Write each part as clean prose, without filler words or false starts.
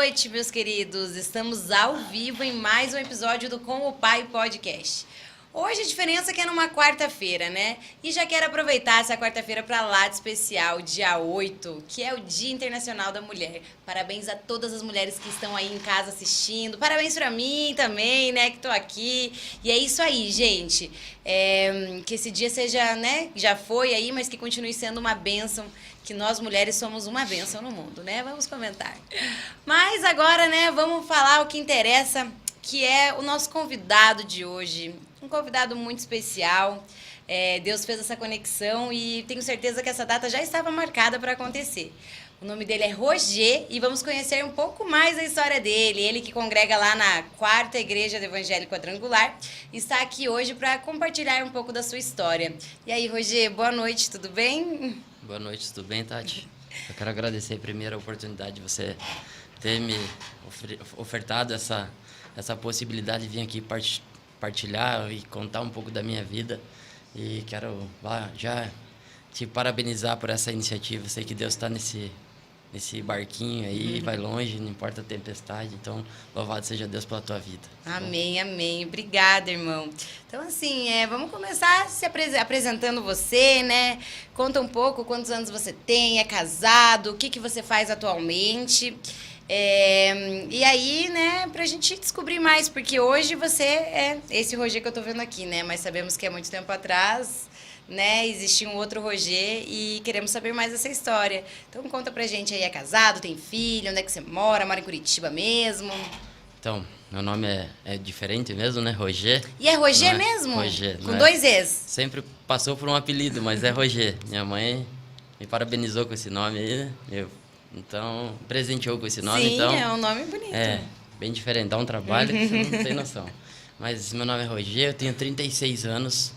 noite, meus queridos. Estamos ao vivo em mais um episódio do Com o Pai Podcast. Hoje a diferença é que é numa quarta-feira, né? E já quero aproveitar essa quarta-feira para lá de especial, dia 8, que é o Dia Internacional da Mulher. Parabéns a todas as mulheres que estão aí em casa assistindo. Parabéns para mim também, né, que tô aqui. E é isso aí, gente. Que esse dia seja, né, já foi aí, mas que continue sendo uma bênção, que nós mulheres somos uma bênção no mundo, né? Vamos comentar. Mas agora, né, vamos falar o que interessa, que é o nosso convidado de hoje. Um convidado muito especial. Deus fez essa conexão e tenho certeza que essa data já estava marcada para acontecer. O nome dele é Roger e vamos conhecer um pouco mais da história dele. Ele que congrega lá na 4ª Igreja do Evangelho Quadrangular está aqui hoje para compartilhar um pouco da sua história. E aí, Roger, boa noite, tudo bem? Boa noite, tudo bem, Tati? Eu quero agradecer primeiro a oportunidade de você ter me ofertado essa possibilidade de vir aqui partilhar e contar um pouco da minha vida. E quero já te parabenizar por essa iniciativa. Eu sei que Deus está nesse barquinho aí, vai longe, não importa a tempestade. Então, louvado seja Deus pela tua vida. Amém, amém. Obrigada, irmão. Então, assim, vamos começar se apresentando você, né? Conta um pouco quantos anos você tem, é casado, o que você faz atualmente. E aí, né, pra gente descobrir mais, porque hoje você é esse Roger que eu tô vendo aqui, né? Mas sabemos que há muito tempo atrás, né, existia um outro Roger e queremos saber mais dessa história. Então conta pra gente aí, é casado, tem filho, onde é que você mora em Curitiba mesmo? Então, meu nome é diferente mesmo, né? Roger. E é Roger mesmo? Roger. Com 2 Es? Sempre passou por um apelido, mas é Roger. Minha mãe me parabenizou com esse nome aí, né? Então, presenteou com esse nome. Sim, então, é um nome bonito. Bem diferente, dá um trabalho que você não tem noção. Mas meu nome é Roger, eu tenho 36 anos.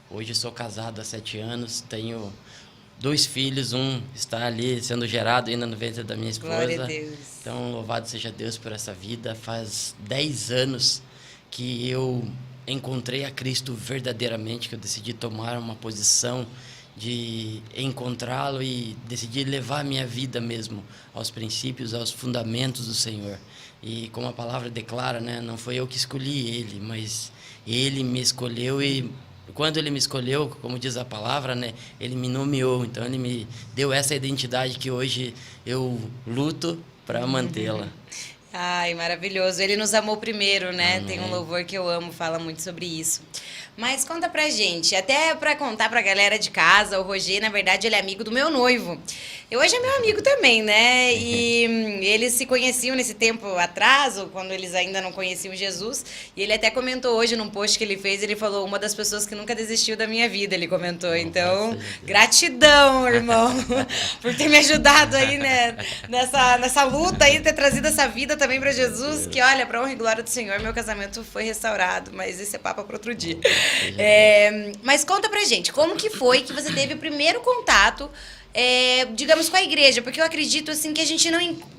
Hoje sou casado há 7 anos, tenho 2 filhos, um está ali sendo gerado ainda no ventre da minha esposa. Glória a Deus. Então, louvado seja Deus por essa vida. Faz 10 anos que eu encontrei a Cristo verdadeiramente, que eu decidi tomar uma posição de encontrá-lo e decidi levar a minha vida mesmo aos princípios, aos fundamentos do Senhor. E como a palavra declara, né, não foi eu que escolhi ele, mas ele me escolheu e quando ele me escolheu, como diz a palavra, né, ele me nomeou. Então ele me deu essa identidade que hoje eu luto para mantê-la. Ai, maravilhoso. Ele nos amou primeiro, né? Amém. Tem um louvor que eu amo, fala muito sobre isso. Mas conta pra gente, até pra contar pra galera de casa, o Roger, na verdade, ele é amigo do meu noivo. E hoje é meu amigo também, né? E eles se conheciam nesse tempo atrás, quando eles ainda não conheciam Jesus. E ele até comentou hoje num post que ele fez, ele falou, uma das pessoas que nunca desistiu da minha vida, ele comentou. Então, gratidão, irmão, por ter me ajudado aí, né, nessa luta aí, ter trazido essa vida também pra Jesus, que olha, pra honra e glória do Senhor, meu casamento foi restaurado, mas esse é papo para outro dia. Mas conta pra gente, como que foi que você teve o primeiro contato, digamos, com a igreja? Porque eu acredito, assim, que a gente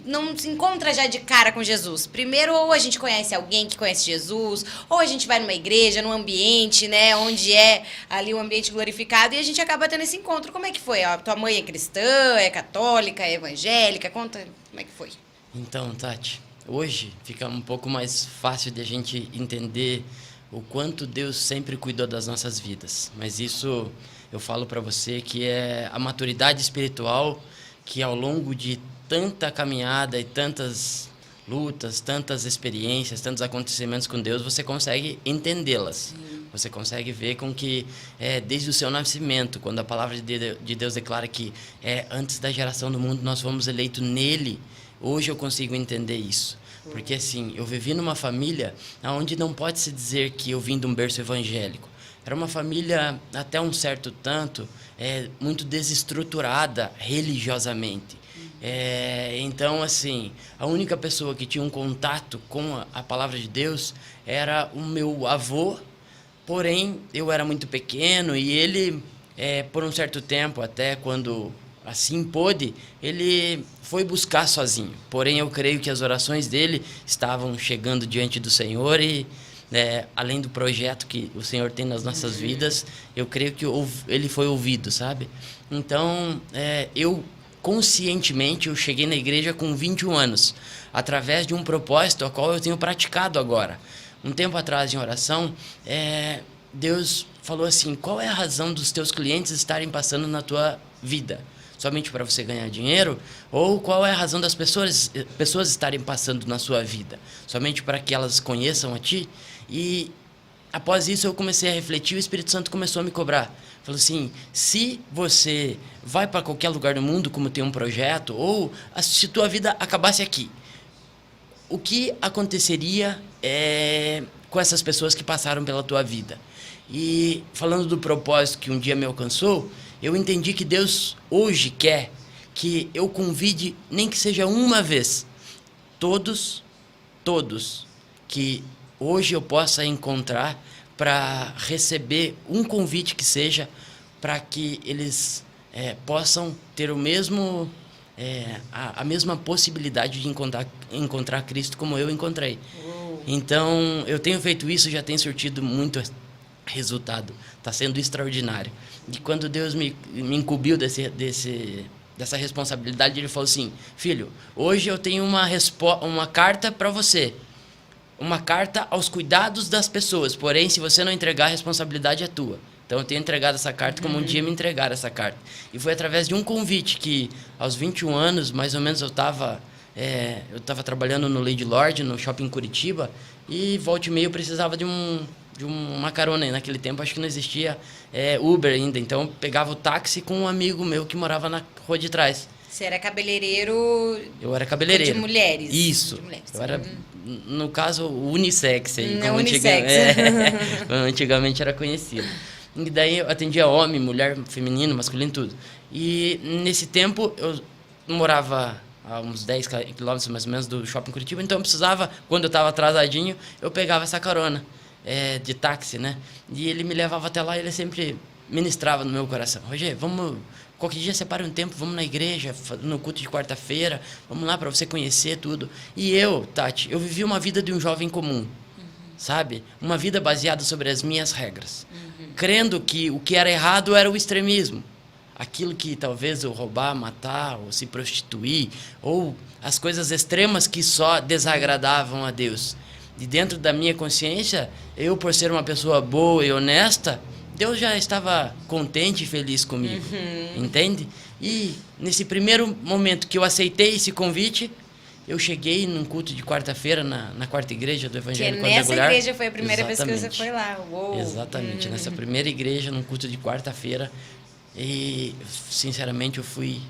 não se encontra já de cara com Jesus. Primeiro, ou a gente conhece alguém que conhece Jesus, ou a gente vai numa igreja, num ambiente, né, onde é ali um ambiente glorificado, e a gente acaba tendo esse encontro. Como é que foi? A tua mãe é cristã, é católica, é evangélica? Conta como é que foi. Então, Tati, hoje fica um pouco mais fácil de a gente entender o quanto Deus sempre cuidou das nossas vidas. Mas isso eu falo para você que é a maturidade espiritual que ao longo de tanta caminhada e tantas lutas, tantas experiências, tantos acontecimentos com Deus, você consegue entendê-las. Você consegue ver com que desde o seu nascimento, quando a palavra de Deus declara que antes da geração do mundo nós fomos eleitos nele, hoje eu consigo entender isso. Porque assim, eu vivi numa família onde não pode se dizer que eu vim de um berço evangélico. Era uma família, até um certo tanto, muito desestruturada religiosamente. Então, assim, a única pessoa que tinha um contato com a palavra de Deus era o meu avô, porém, eu era muito pequeno e ele, por um certo tempo, até quando assim pôde, ele foi buscar sozinho. Porém, eu creio que as orações dele estavam chegando diante do Senhor e, além do projeto que o Senhor tem nas nossas vidas, eu creio que ele foi ouvido, sabe? Então, eu conscientemente eu cheguei na igreja com 21 anos, através de um propósito ao qual eu tenho praticado agora. Um tempo atrás, em oração, Deus falou assim: qual é a razão dos teus clientes estarem passando na tua vida? Somente para você ganhar dinheiro? Ou qual é a razão das pessoas estarem passando na sua vida? Somente para que elas conheçam a ti? E após isso eu comecei a refletir e o Espírito Santo começou a me cobrar. Falou assim: se você vai para qualquer lugar do mundo, como tem um projeto, ou se tua vida acabasse aqui, o que aconteceria com essas pessoas que passaram pela tua vida? E falando do propósito que um dia me alcançou, eu entendi que Deus hoje quer que eu convide, nem que seja uma vez, todos que hoje eu possa encontrar para receber um convite que seja, para que eles possam ter o mesmo a mesma possibilidade de encontrar Cristo como eu encontrei. Então eu tenho feito isso, já tem surtido muito resultado, está sendo extraordinário. E quando Deus me incumbiu dessa responsabilidade, Ele falou assim: filho, hoje eu tenho uma carta para você, uma carta aos cuidados das pessoas, porém se você não entregar, a responsabilidade é tua. Então eu tenho entregado essa carta como um dia me entregaram essa carta. E foi através de um convite que aos 21 anos, mais ou menos, eu estava trabalhando no Lady Lord, no shopping Curitiba, e volta e meia eu precisava de uma carona. Naquele tempo acho que não existia Uber ainda, então eu pegava o táxi com um amigo meu que morava na rua de trás. Você era cabeleireiro? Eu era cabeleireiro. De mulheres? Isso. De mulheres. Eu era, no caso, unissex. Aí, como unissex. Antigamente era conhecido. E daí eu atendia homem, mulher, feminino, masculino, tudo. E nesse tempo eu morava a uns 10 quilômetros mais ou menos do shopping Curitiba, então eu precisava, quando eu estava atrasadinho, eu pegava essa carona de táxi, né? E ele me levava até lá e ele sempre ministrava no meu coração: Roger, vamos, qualquer dia separe um tempo, vamos na igreja, no culto de quarta-feira, vamos lá para você conhecer tudo. E eu, Tati, eu vivi uma vida de um jovem comum, sabe? Uma vida baseada sobre as minhas regras, crendo que o que era errado era o extremismo. Aquilo que talvez eu roubar, matar, ou se prostituir, ou as coisas extremas que só desagradavam a Deus. E dentro da minha consciência, eu, por ser uma pessoa boa e honesta, Deus já estava contente e feliz comigo, entende? E nesse primeiro momento que eu aceitei esse convite, eu cheguei num culto de quarta-feira na quarta igreja do Evangelho Quadrangular. Nessa igreja foi a primeira vez que você foi lá. Uou. Exatamente, nessa primeira igreja, num culto de quarta-feira. E, sinceramente, eu fui,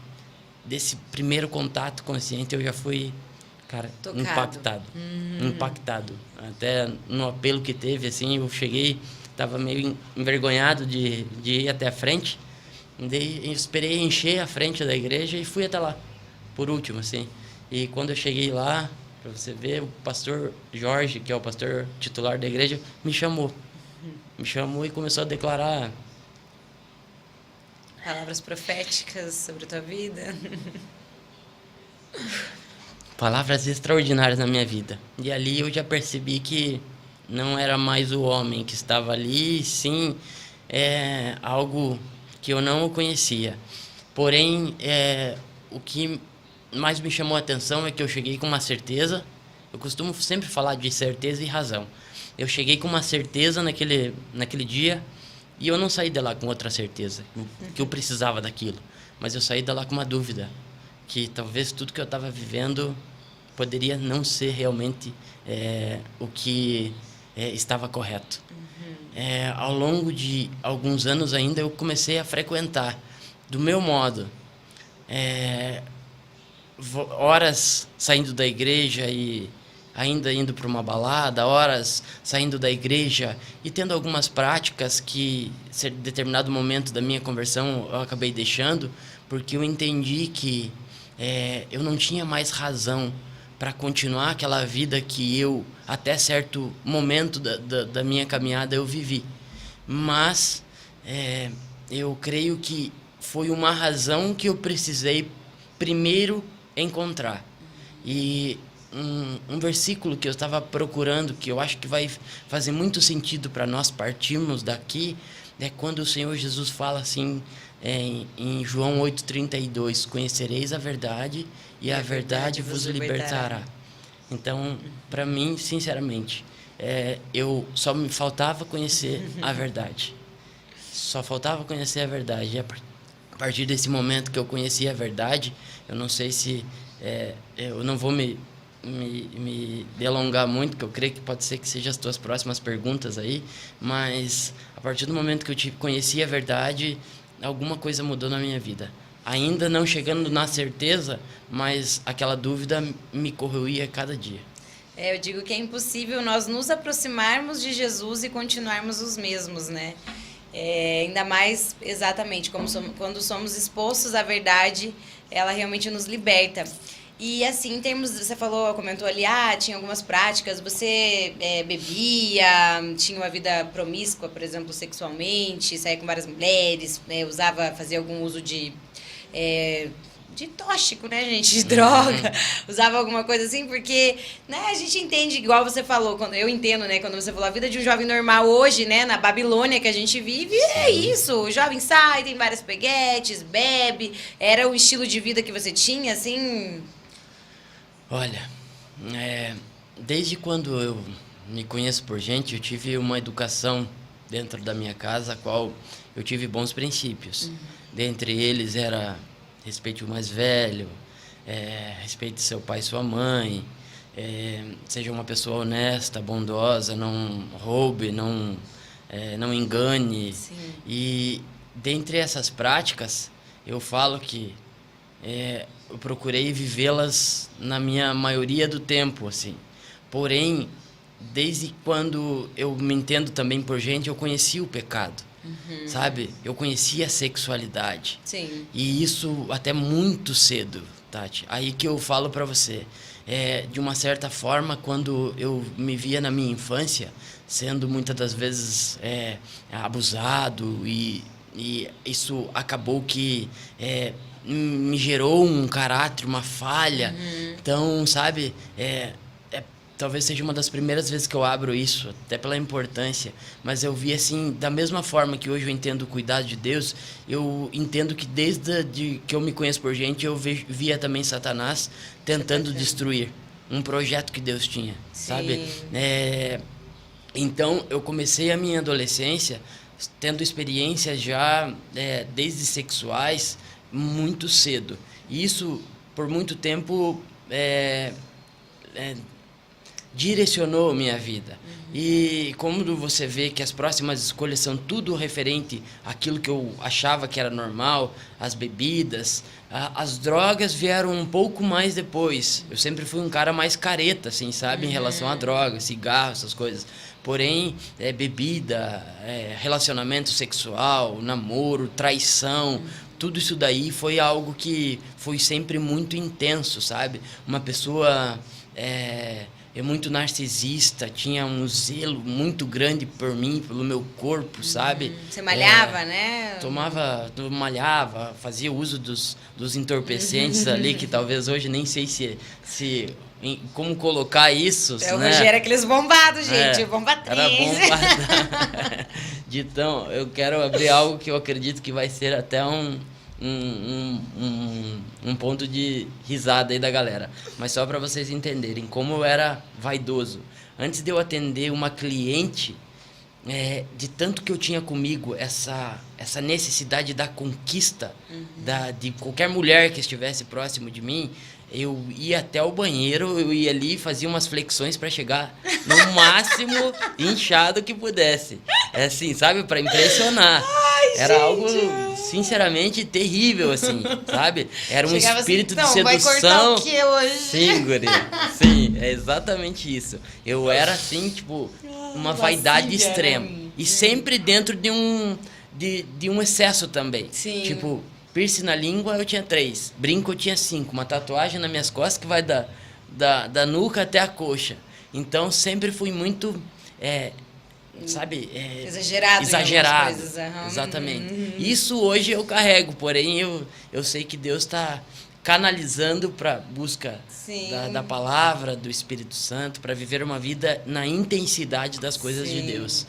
desse primeiro contato consciente, eu já fui, cara, impactado. Até no apelo que teve, assim, eu cheguei, estava meio envergonhado de ir até a frente. Daí eu esperei encher a frente da igreja e fui até lá, por último, assim. E quando eu cheguei lá, para você ver, o pastor Jorge, que é o pastor titular da igreja, me chamou e começou a declarar palavras proféticas sobre a tua vida. Palavras extraordinárias na minha vida. E ali eu já percebi que não era mais o homem que estava ali, sim, algo que eu não conhecia. Porém, o que mais me chamou a atenção é que eu cheguei com uma certeza. Eu costumo sempre falar de certeza e razão. Eu cheguei com uma certeza naquele dia, e eu não saí de lá com outra certeza, que eu precisava daquilo. Mas eu saí de lá com uma dúvida, que talvez tudo que eu estava vivendo poderia não ser realmente o que estava correto. Ao longo de alguns anos ainda, eu comecei a frequentar do meu modo. Horas saindo da igreja e ainda indo para uma balada, horas saindo da igreja e tendo algumas práticas que, em determinado momento da minha conversão, eu acabei deixando, porque eu entendi que eu não tinha mais razão para continuar aquela vida que eu, até certo momento da minha caminhada, eu vivi. Mas eu creio que foi uma razão que eu precisei primeiro encontrar. E um versículo que eu estava procurando, que eu acho que vai fazer muito sentido para nós partirmos daqui, é quando o Senhor Jesus fala assim, em João 8,32, conhecereis a verdade e a verdade vos libertará. Então, para mim, sinceramente, eu só me faltava conhecer a verdade. Só faltava conhecer a verdade. E a partir desse momento que eu conheci a verdade, eu não sei se... eu não vou me delongar muito, que eu creio que pode ser que sejam as tuas próximas perguntas aí, mas a partir do momento que eu conheci a verdade, alguma coisa mudou na minha vida. Ainda não chegando na certeza, mas aquela dúvida me corroía cada dia. Eu digo que é impossível nós nos aproximarmos de Jesus e continuarmos os mesmos, né? Ainda mais, exatamente, quando somos expostos à verdade, ela realmente nos liberta. E assim, em termos, você comentou ali, tinha algumas práticas, você bebia, tinha uma vida promíscua, por exemplo, sexualmente, saía com várias mulheres, fazia algum uso de tóxico, né, gente, de droga, usava alguma coisa assim, porque, né, a gente entende, igual você falou, eu entendo, né, quando você falou, a vida de um jovem normal hoje, né, na Babilônia que a gente vive, é isso, o jovem sai, tem várias peguetes, bebe, era o estilo de vida que você tinha, assim... Olha, desde quando eu me conheço por gente, eu tive uma educação dentro da minha casa, a qual eu tive bons princípios. Dentre eles era respeite o mais velho, respeite seu pai e sua mãe, seja uma pessoa honesta, bondosa, não roube, não engane. Sim. E dentre essas práticas, eu falo que eu procurei vivê-las na minha maioria do tempo, assim. Porém, desde quando eu me entendo também por gente, eu conheci o pecado, sabe? Eu conheci a sexualidade. Sim. E isso até muito cedo, Tati. Aí que eu falo pra você. De uma certa forma, quando eu me via na minha infância, sendo muitas das vezes abusado, e isso acabou que... me gerou um caráter, uma falha. Então, sabe, talvez seja uma das primeiras vezes que eu abro isso, até pela importância, mas eu vi assim, da mesma forma que hoje eu entendo o cuidado de Deus, eu entendo que desde que eu me conheço por gente, eu via também Satanás tentando destruir um projeto que Deus tinha, sabe? Então, eu comecei a minha adolescência tendo experiências já desde sexuais, muito cedo. E isso, por muito tempo, direcionou minha vida. E como você vê que as próximas escolhas são tudo referente àquilo que eu achava que era normal, as bebidas, as drogas vieram um pouco mais depois. Eu sempre fui um cara mais careta, assim, sabe, em relação a drogas, cigarro, essas coisas. Porém, bebida, relacionamento sexual, namoro, traição, tudo isso daí foi algo que foi sempre muito intenso, sabe? Uma pessoa muito narcisista, tinha um zelo muito grande por mim, pelo meu corpo, sabe? Você malhava, né? Malhava, fazia uso dos entorpecentes ali, que talvez hoje nem sei se como colocar isso, né? O né? Rogério era aqueles bombados, gente, bombatriz. Era bombado. Então, eu quero abrir algo que eu acredito que vai ser até um ponto de risada aí da galera. Mas só para vocês entenderem como eu era vaidoso. Antes de eu atender uma cliente, de tanto que eu tinha comigo essa necessidade da conquista de qualquer mulher que estivesse próximo de mim, eu ia até o banheiro, eu ia ali e fazia umas flexões para chegar no máximo inchado que pudesse. Assim, sabe? Para impressionar. Ai, era gente, algo, sinceramente, terrível, assim, sabe? Era um chegava espírito assim, de sedução. Vai cortar o quê hoje? Sim, guria. Sim, é exatamente isso. Eu era, assim, tipo, uma vaidade extrema. E sempre dentro de um excesso também. Sim. Tipo, piercing na língua eu tinha 3, brinco eu tinha 5, uma tatuagem nas minhas costas que vai da nuca até a coxa. Então sempre fui muito, sabe, exagerado. Coisas, exatamente. Isso hoje eu carrego, porém eu sei que Deus está canalizando para busca da palavra, do Espírito Santo, para viver uma vida na intensidade das coisas de Deus.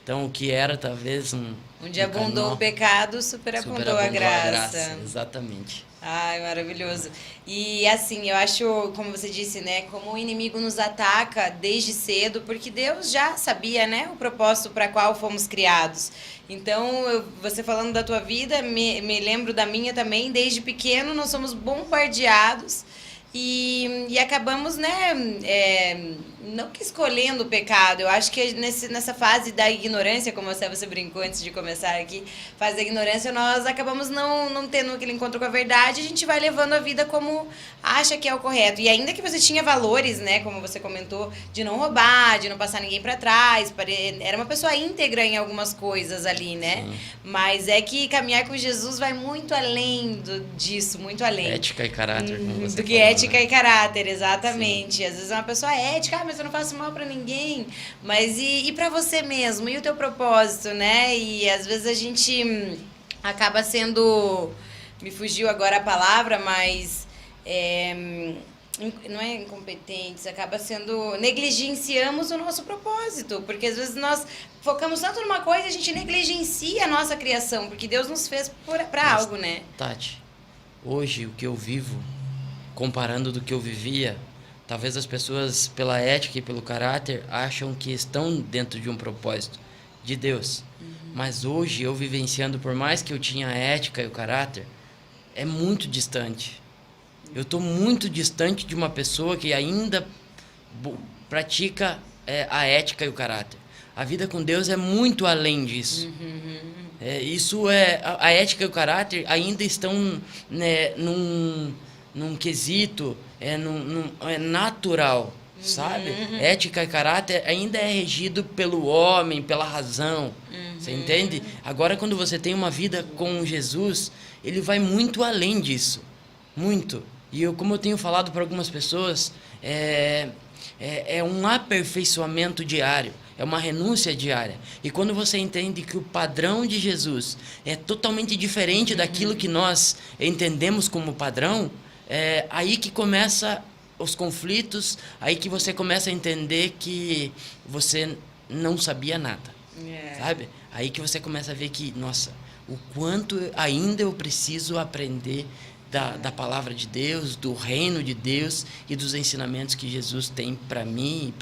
Então, o que era talvez Onde abundou o pecado, superabundou a graça. Exatamente. Ai, maravilhoso. E assim, eu acho, como você disse, né, como o inimigo nos ataca desde cedo, porque Deus já sabia, né, o propósito para qual fomos criados. Então, você falando da tua vida, me lembro da minha também, desde pequeno nós somos bombardeados e acabamos, né, não que escolhendo o pecado, eu acho que nessa fase da ignorância, como você brincou antes de começar aqui, fase da ignorância, nós acabamos não tendo aquele encontro com a verdade, a gente vai levando a vida como acha que é o correto. E ainda que você tinha valores, né, como você comentou, de não roubar, de não passar ninguém para trás, era uma pessoa íntegra em algumas coisas ali, né? Sim. Mas é que caminhar com Jesus vai muito além disso, muito além. Ética e caráter, como você do que falou, ética, né? E caráter, exatamente. Sim. Às vezes é uma pessoa ética, mas eu não faço mal para ninguém. Mas e para você mesmo? E o teu propósito, né? E às vezes a gente acaba sendo... Me fugiu agora a palavra, mas... não é incompetentes, acaba sendo... Negligenciamos o nosso propósito. Porque às vezes nós focamos tanto numa coisa e a gente negligencia a nossa criação. Porque Deus nos fez para algo, né? Tati, hoje o que eu vivo, comparando do que eu vivia... Talvez as pessoas, pela ética e pelo caráter, acham que estão dentro de um propósito de Deus. Mas hoje, eu vivenciando, por mais que eu tinha a ética e o caráter, é muito distante. Eu estou muito distante de uma pessoa que ainda pratica a ética e o caráter. A vida com Deus é muito além disso. A ética e o caráter ainda estão, né, num quesito, é natural, sabe? Ética e caráter ainda é regido pelo homem, pela razão, você entende? Agora, quando você tem uma vida com Jesus, ele vai muito além disso, muito. E como eu tenho falado para algumas pessoas, é um aperfeiçoamento diário, é uma renúncia diária. E quando você entende que o padrão de Jesus é totalmente diferente daquilo que nós entendemos como padrão, aí que começa os conflitos, aí que você começa a entender que você não sabia nada, sabe? Aí que você começa a ver que, nossa, o quanto ainda eu preciso aprender da palavra de Deus, do reino de Deus e dos ensinamentos que Jesus tem para mim e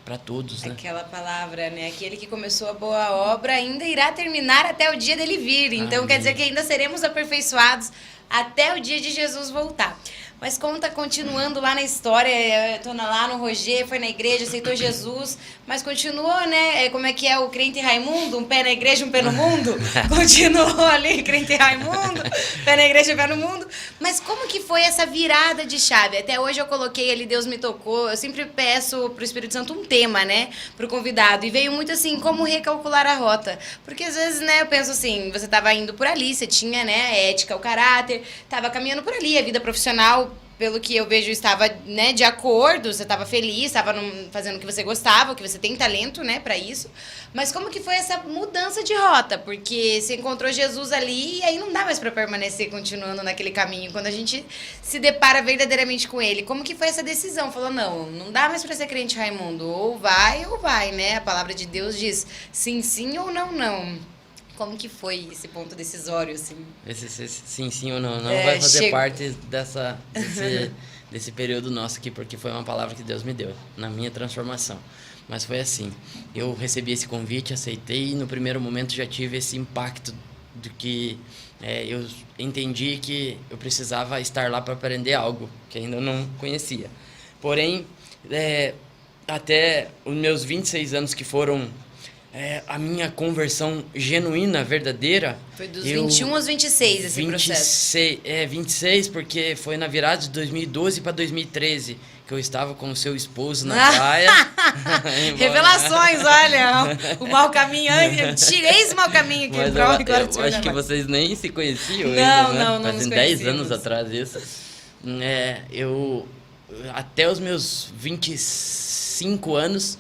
para todos, né? Aquela palavra, né? Aquele que começou a boa obra ainda irá terminar até o dia dele vir. Então, Amém. Quer dizer que ainda seremos aperfeiçoados até o dia de Jesus voltar. Mas continuando lá na história, eu tô lá no Roger, foi na igreja, aceitou Jesus, mas continuou, né? Como é que é o crente Raimundo? Um pé na igreja, um pé no mundo? Continuou ali, crente Raimundo, pé na igreja, pé no mundo. Mas como que foi essa virada de chave? Até hoje eu coloquei ali, Deus me tocou, eu sempre peço pro Espírito Santo um tema, né? Pro convidado. E veio muito assim, como recalcular a rota. Porque às vezes, né, eu penso assim, você tava indo por ali, você tinha, né, a ética, o caráter, tava caminhando por ali, a vida profissional, pelo que eu vejo, estava, né, de acordo, você estava feliz, estava fazendo o que você gostava, o que você tem talento, né, para isso. Mas como que foi essa mudança de rota? Porque você encontrou Jesus ali e aí não dá mais para permanecer continuando naquele caminho. Quando a gente se depara verdadeiramente com ele, como que foi essa decisão? Falou, não dá mais para ser crente Raimundo, ou vai, né? A palavra de Deus diz sim ou não. Como que foi esse ponto decisório, assim? Esse sim ou não vai fazer parte desse período nosso aqui, porque foi uma palavra que Deus me deu na minha transformação. Mas foi assim, eu recebi esse convite, aceitei, e no primeiro momento já tive esse impacto do que eu entendi que eu precisava estar lá para aprender algo que ainda não conhecia. Porém, até os meus 26 anos que foram... a minha conversão genuína, verdadeira... Foi dos 21 aos 26 esse processo. 26, porque foi na virada de 2012 para 2013, que eu estava com o seu esposo na praia. Revelações, olha, o mau caminho, tirei esse mau caminho aqui. Mas eu acho que vocês nem se conheciam não fazem 10 anos atrás isso. Até os meus 25 anos...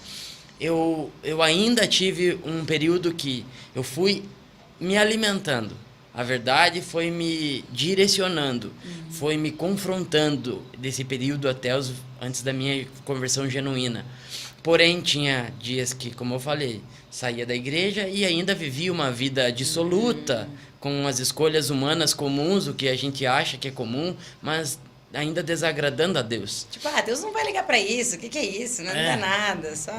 Eu ainda tive um período que eu fui me alimentando. A verdade foi me direcionando, foi me confrontando desse período até antes da minha conversão genuína. Porém, tinha dias que, como eu falei, saía da igreja e ainda vivia uma vida dissoluta, com as escolhas humanas comuns, o que a gente acha que é comum, mas ainda desagradando a Deus. Tipo, Deus não vai ligar pra isso, o que é isso? Não dá nada, só...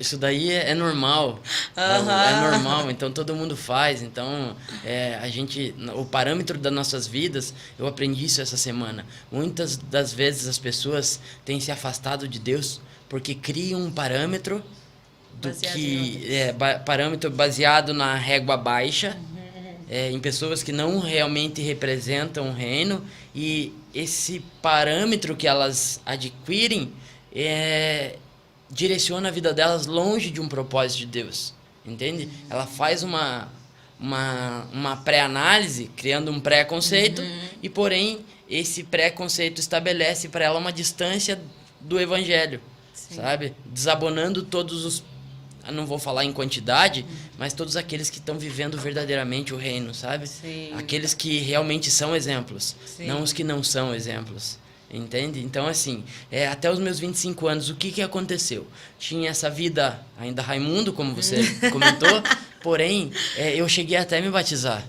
Isso daí é normal, é normal, então todo mundo faz, então o parâmetro das nossas vidas, eu aprendi isso essa semana, muitas das vezes as pessoas têm se afastado de Deus porque criam um parâmetro parâmetro baseado na régua baixa, em pessoas que não realmente representam o reino, e esse parâmetro que elas adquirem direciona a vida delas longe de um propósito de Deus, entende? Ela faz uma pré-análise, criando um pré-conceito, e porém esse pré-conceito estabelece para ela uma distância do evangelho, sabe? Desabonando todos os, não vou falar em quantidade, mas todos aqueles que estão vivendo verdadeiramente o reino, sabe? Sim. Aqueles que realmente são exemplos, não os que não são exemplos, entende? Então, assim, até os meus 25 anos, o que aconteceu? Tinha essa vida ainda Raimundo, como você comentou, porém, eu cheguei até a me batizar.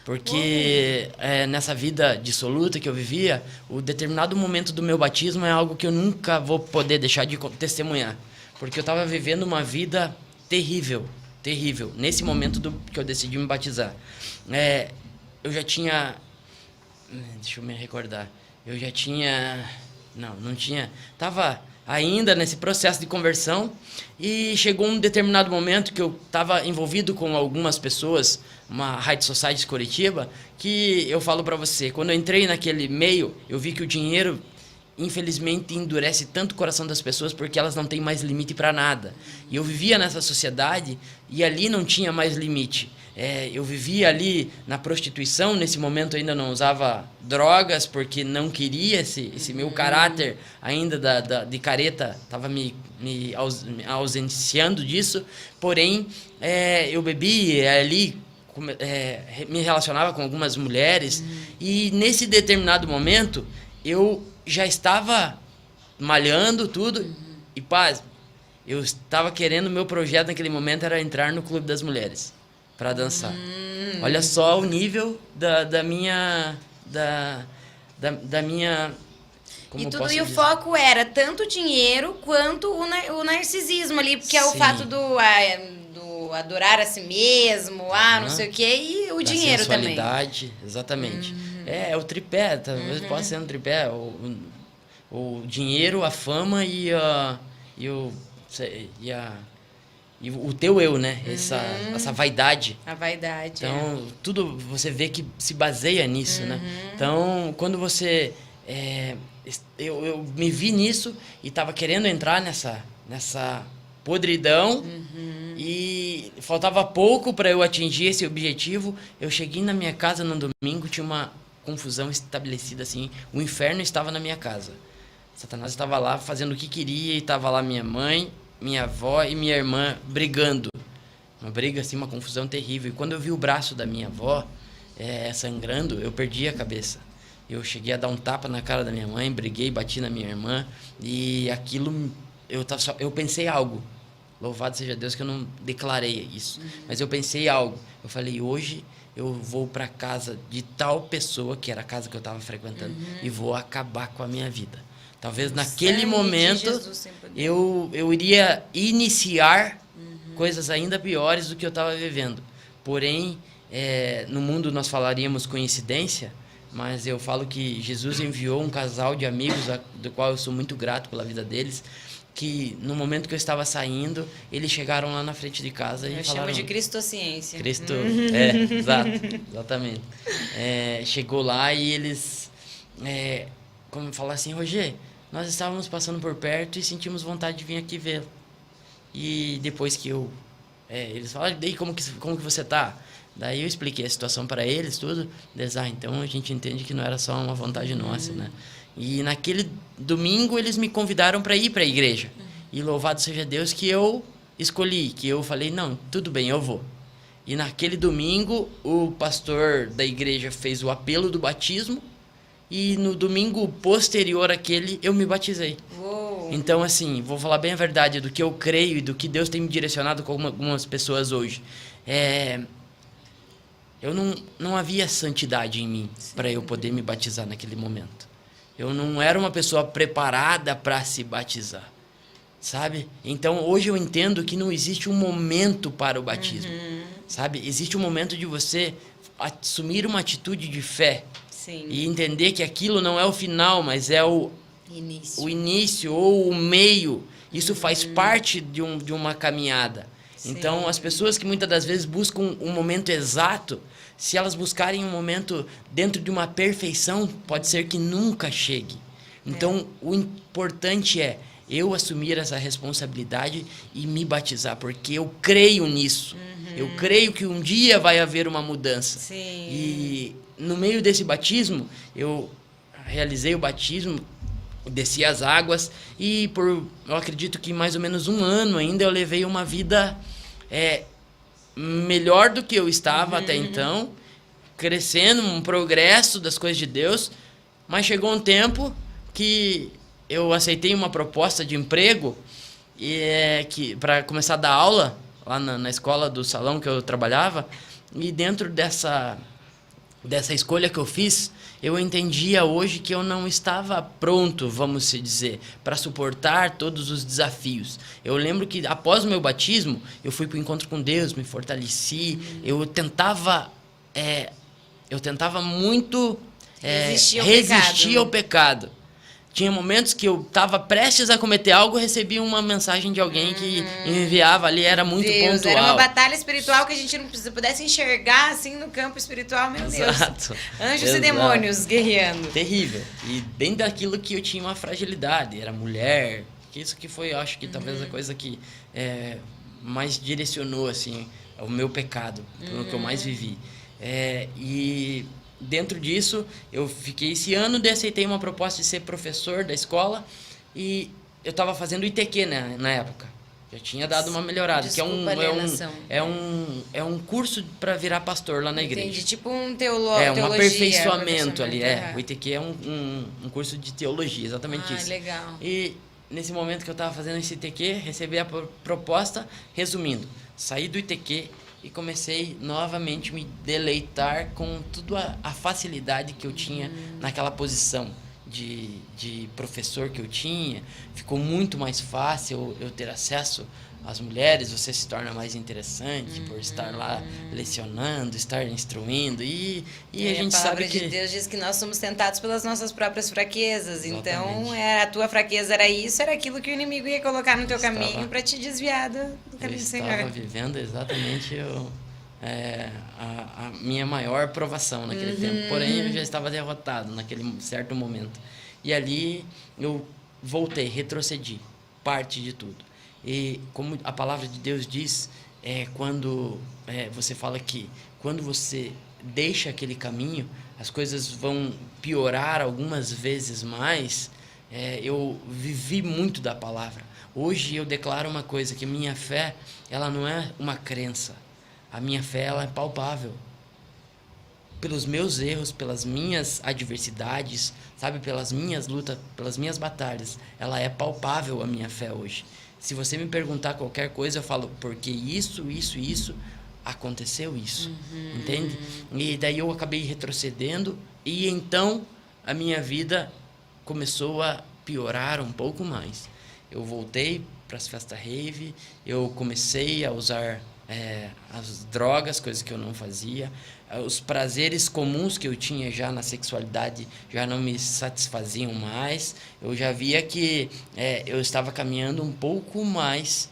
Porque nessa vida dissoluta que eu vivia, o determinado momento do meu batismo é algo que eu nunca vou poder deixar de testemunhar. Porque eu estava vivendo uma vida terrível, terrível, nesse momento que eu decidi me batizar. Eu já tinha... Deixa eu me recordar. Eu já tinha... Não tinha... Estava ainda nesse processo de conversão e chegou um determinado momento que eu estava envolvido com algumas pessoas, uma High Society Curitiba, que eu falo para você, quando eu entrei naquele meio, eu vi que o dinheiro, infelizmente, endurece tanto o coração das pessoas porque elas não têm mais limite para nada. E eu vivia nessa sociedade e ali não tinha mais limite. Eu vivia ali na prostituição, nesse momento ainda não usava drogas porque não queria esse meu caráter ainda de careta, estava me ausenciando disso. Porém, eu bebia ali, me relacionava com algumas mulheres e nesse determinado momento eu já estava malhando tudo e paz, eu estava querendo, meu projeto naquele momento era entrar no Clube das Mulheres para dançar. Olha só o nível da minha como e tudo, posso e o dizer? foco era tanto o dinheiro quanto o narcisismo ali, porque é o Sim. fato do adorar a si mesmo, não sei o quê, e o dinheiro também. Sensualidade, exatamente. É o tripé, talvez possa ser um tripé, o dinheiro, a fama e o teu eu, né? Essa vaidade. A vaidade. Então, tudo você vê que se baseia nisso, né? Então, quando você... eu me vi nisso e estava querendo entrar nessa podridão e faltava pouco para eu atingir esse objetivo. Eu cheguei na minha casa no domingo, tinha uma confusão estabelecida assim. O inferno estava na minha casa. Satanás estava lá fazendo o que queria e estava lá minha mãe, minha avó e minha irmã brigando. Uma briga assim, uma confusão terrível. E quando eu vi o braço da minha avó sangrando, eu perdi a cabeça. Eu cheguei a dar um tapa na cara da minha mãe, briguei, bati na minha irmã e aquilo, eu pensei algo. Louvado seja Deus que eu não declarei isso, mas eu pensei algo. Eu falei, hoje eu vou para casa de tal pessoa, que era a casa que eu estava frequentando, e vou acabar com a minha vida. Talvez naquele momento eu iria iniciar coisas ainda piores do que eu estava vivendo. Porém, no mundo nós falaríamos coincidência, mas eu falo que Jesus enviou um casal de amigos, do qual eu sou muito grato pela vida deles, que no momento que eu estava saindo, eles chegaram lá na frente de casa e falaram... Eu chamo de cristociência. Cristo, exatamente. Chegou lá e eles, como falar assim, Roger, nós estávamos passando por perto e sentimos vontade de vir aqui vê-lo. E depois que eles falaram, daí como que você tá? Daí eu expliquei a situação para eles, tudo. Eles, então a gente entende que não era só uma vontade nossa, né? E naquele domingo eles me convidaram para ir para a igreja. E louvado seja Deus que eu escolhi, que eu falei, não, tudo bem, eu vou. E naquele domingo o pastor da igreja fez o apelo do batismo e no domingo posterior àquele eu me batizei. Uou. Então, assim, vou falar bem a verdade do que eu creio e do que Deus tem me direcionado com algumas pessoas hoje. Eu não havia santidade em mim para eu poder me batizar naquele momento. Eu não era uma pessoa preparada para se batizar, sabe? Então, hoje eu entendo que não existe um momento para o batismo, sabe? Existe um momento de você assumir uma atitude de fé. Sim. E entender que aquilo não é o final, mas é o início ou o meio. Isso faz parte de uma caminhada. Sim. Então, as pessoas que muitas das vezes buscam um momento exato, se elas buscarem um momento dentro de uma perfeição, pode ser que nunca chegue. Então, o importante é eu assumir essa responsabilidade e me batizar, porque eu creio nisso. Eu creio que um dia vai haver uma mudança. Sim. E no meio desse batismo, eu realizei o batismo, desci as águas e eu acredito que mais ou menos 1 ano ainda eu levei uma vida melhor do que eu estava até então, crescendo, um progresso das coisas de Deus, mas chegou um tempo que eu aceitei uma proposta de emprego para começar a dar aula lá na escola do salão que eu trabalhava, e dentro dessa escolha que eu fiz, eu entendia hoje que eu não estava pronto, vamos se dizer, para suportar todos os desafios. Eu lembro que após o meu batismo, eu fui para o encontro com Deus, me fortaleci, eu tentava muito resistir ao pecado. Tinha momentos que eu estava prestes a cometer algo e recebia uma mensagem de alguém que enviava ali, era muito pontual. Era uma batalha espiritual que a gente não pudesse enxergar assim no campo espiritual, meu Exato. Deus. Anjos e demônios guerreando. Terrível. E dentro daquilo que eu tinha uma fragilidade, era mulher, que isso que foi, eu acho que talvez a coisa que mais direcionou assim, o meu pecado, pelo que eu mais vivi. E dentro disso, eu fiquei esse ano, daí aceitei uma proposta de ser professor da escola e eu estava fazendo ITQ na época. Já tinha dado uma melhorada. Desculpa, que é um curso para virar pastor lá na igreja. Entendi, tipo um teologia. Um aperfeiçoamento ali. O ITQ é um curso de teologia, exatamente isso. Legal. E nesse momento que eu estava fazendo esse ITQ, recebi a proposta, resumindo, saí do ITQ e comecei novamente a me deleitar com toda a facilidade que eu tinha naquela posição de professor que eu tinha. Ficou muito mais fácil eu ter acesso às mulheres, você se torna mais interessante por estar lá lecionando, estar instruindo. E a gente sabe que... A palavra de Deus diz que nós somos tentados pelas nossas próprias fraquezas. Exatamente. Então, a tua fraqueza era isso, era aquilo que o inimigo ia colocar no teu caminho para te desviar do caminho do Senhor. Eu estava vivendo exatamente a minha maior provação naquele tempo. Porém, eu já estava derrotado naquele certo momento. E ali eu voltei, retrocedi parte de tudo. E como a palavra de Deus diz, quando você fala que quando você deixa aquele caminho, as coisas vão piorar algumas vezes mais. Eu vivi muito da palavra. Hoje eu declaro uma coisa, que minha fé, ela não é uma crença. A minha fé, ela é palpável. Pelos meus erros, pelas minhas adversidades, sabe, pelas minhas lutas, pelas minhas batalhas, ela é palpável a minha fé hoje. Se você me perguntar qualquer coisa, eu falo, porque isso, aconteceu isso, entende? E daí eu acabei retrocedendo e então a minha vida começou a piorar um pouco mais. Eu voltei para as festas rave, eu comecei a usar as drogas, coisas que eu não fazia. Os prazeres comuns que eu tinha já na sexualidade já não me satisfaziam mais. Eu já via que eu estava caminhando um pouco mais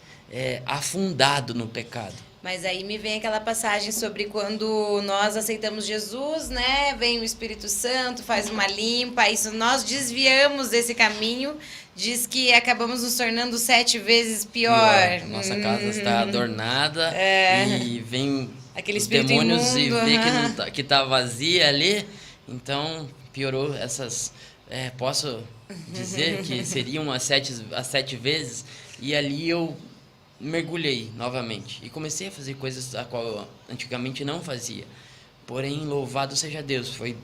afundado no pecado. Mas aí me vem aquela passagem sobre quando nós aceitamos Jesus, né? Vem o Espírito Santo, faz uma limpa, isso nós desviamos desse caminho, diz que acabamos nos tornando 7 vezes pior. Nossa casa está adornada e vem aquele os demônios imundo, e vê que tá vazia ali, então piorou essas... posso dizer que seriam as 7 vezes, e ali eu mergulhei novamente e comecei a fazer coisas a qual eu antigamente não fazia. Porém, louvado seja Deus, foi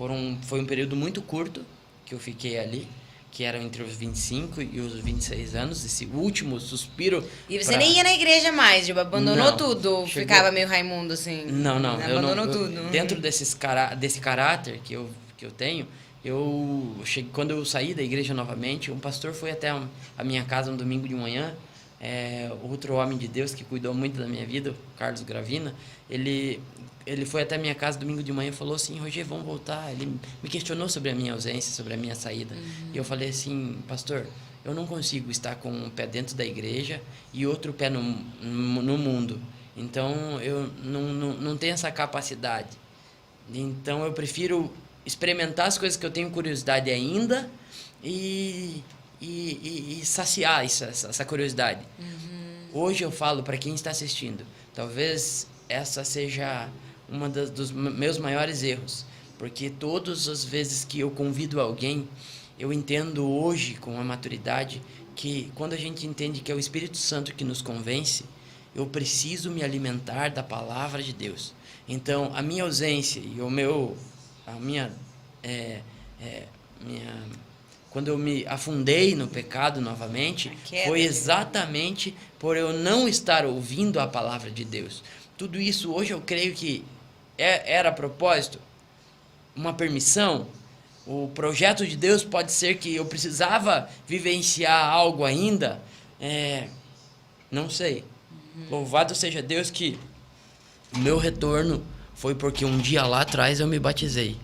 um período muito curto que eu fiquei ali, que eram entre os 25 e os 26 anos, esse último suspiro. E você nem ia na igreja mais, tipo, abandonou Não, tudo, ficava meio Raimundo, assim? Não, Abandonou tudo. Dentro desse caráter que eu tenho, quando eu saí da igreja novamente, um pastor foi até a minha casa um domingo de manhã, outro homem de Deus que cuidou muito da minha vida, o Carlos Gravina, ele foi até a minha casa domingo de manhã e falou assim: Roger, vamos voltar. Ele me questionou sobre a minha ausência, sobre a minha saída. E eu falei assim: pastor, eu não consigo estar com um pé dentro da igreja e outro pé no mundo. Então, eu não tenho essa capacidade. Então, eu prefiro experimentar as coisas que eu tenho curiosidade ainda e saciar essa curiosidade. Hoje eu falo para quem está assistindo, talvez essa seja uma dos meus maiores erros, porque todas as vezes que eu convido alguém, eu entendo hoje com a maturidade que quando a gente entende que é o Espírito Santo que nos convence, eu preciso me alimentar da palavra de Deus. Então, a minha ausência e quando eu me afundei no pecado novamente, foi exatamente por eu não estar ouvindo a palavra de Deus. Tudo isso hoje eu creio que era propósito, uma permissão. O projeto de Deus pode ser que eu precisava vivenciar algo ainda, não sei. Louvado seja Deus que o meu retorno foi porque um dia lá atrás eu me batizei.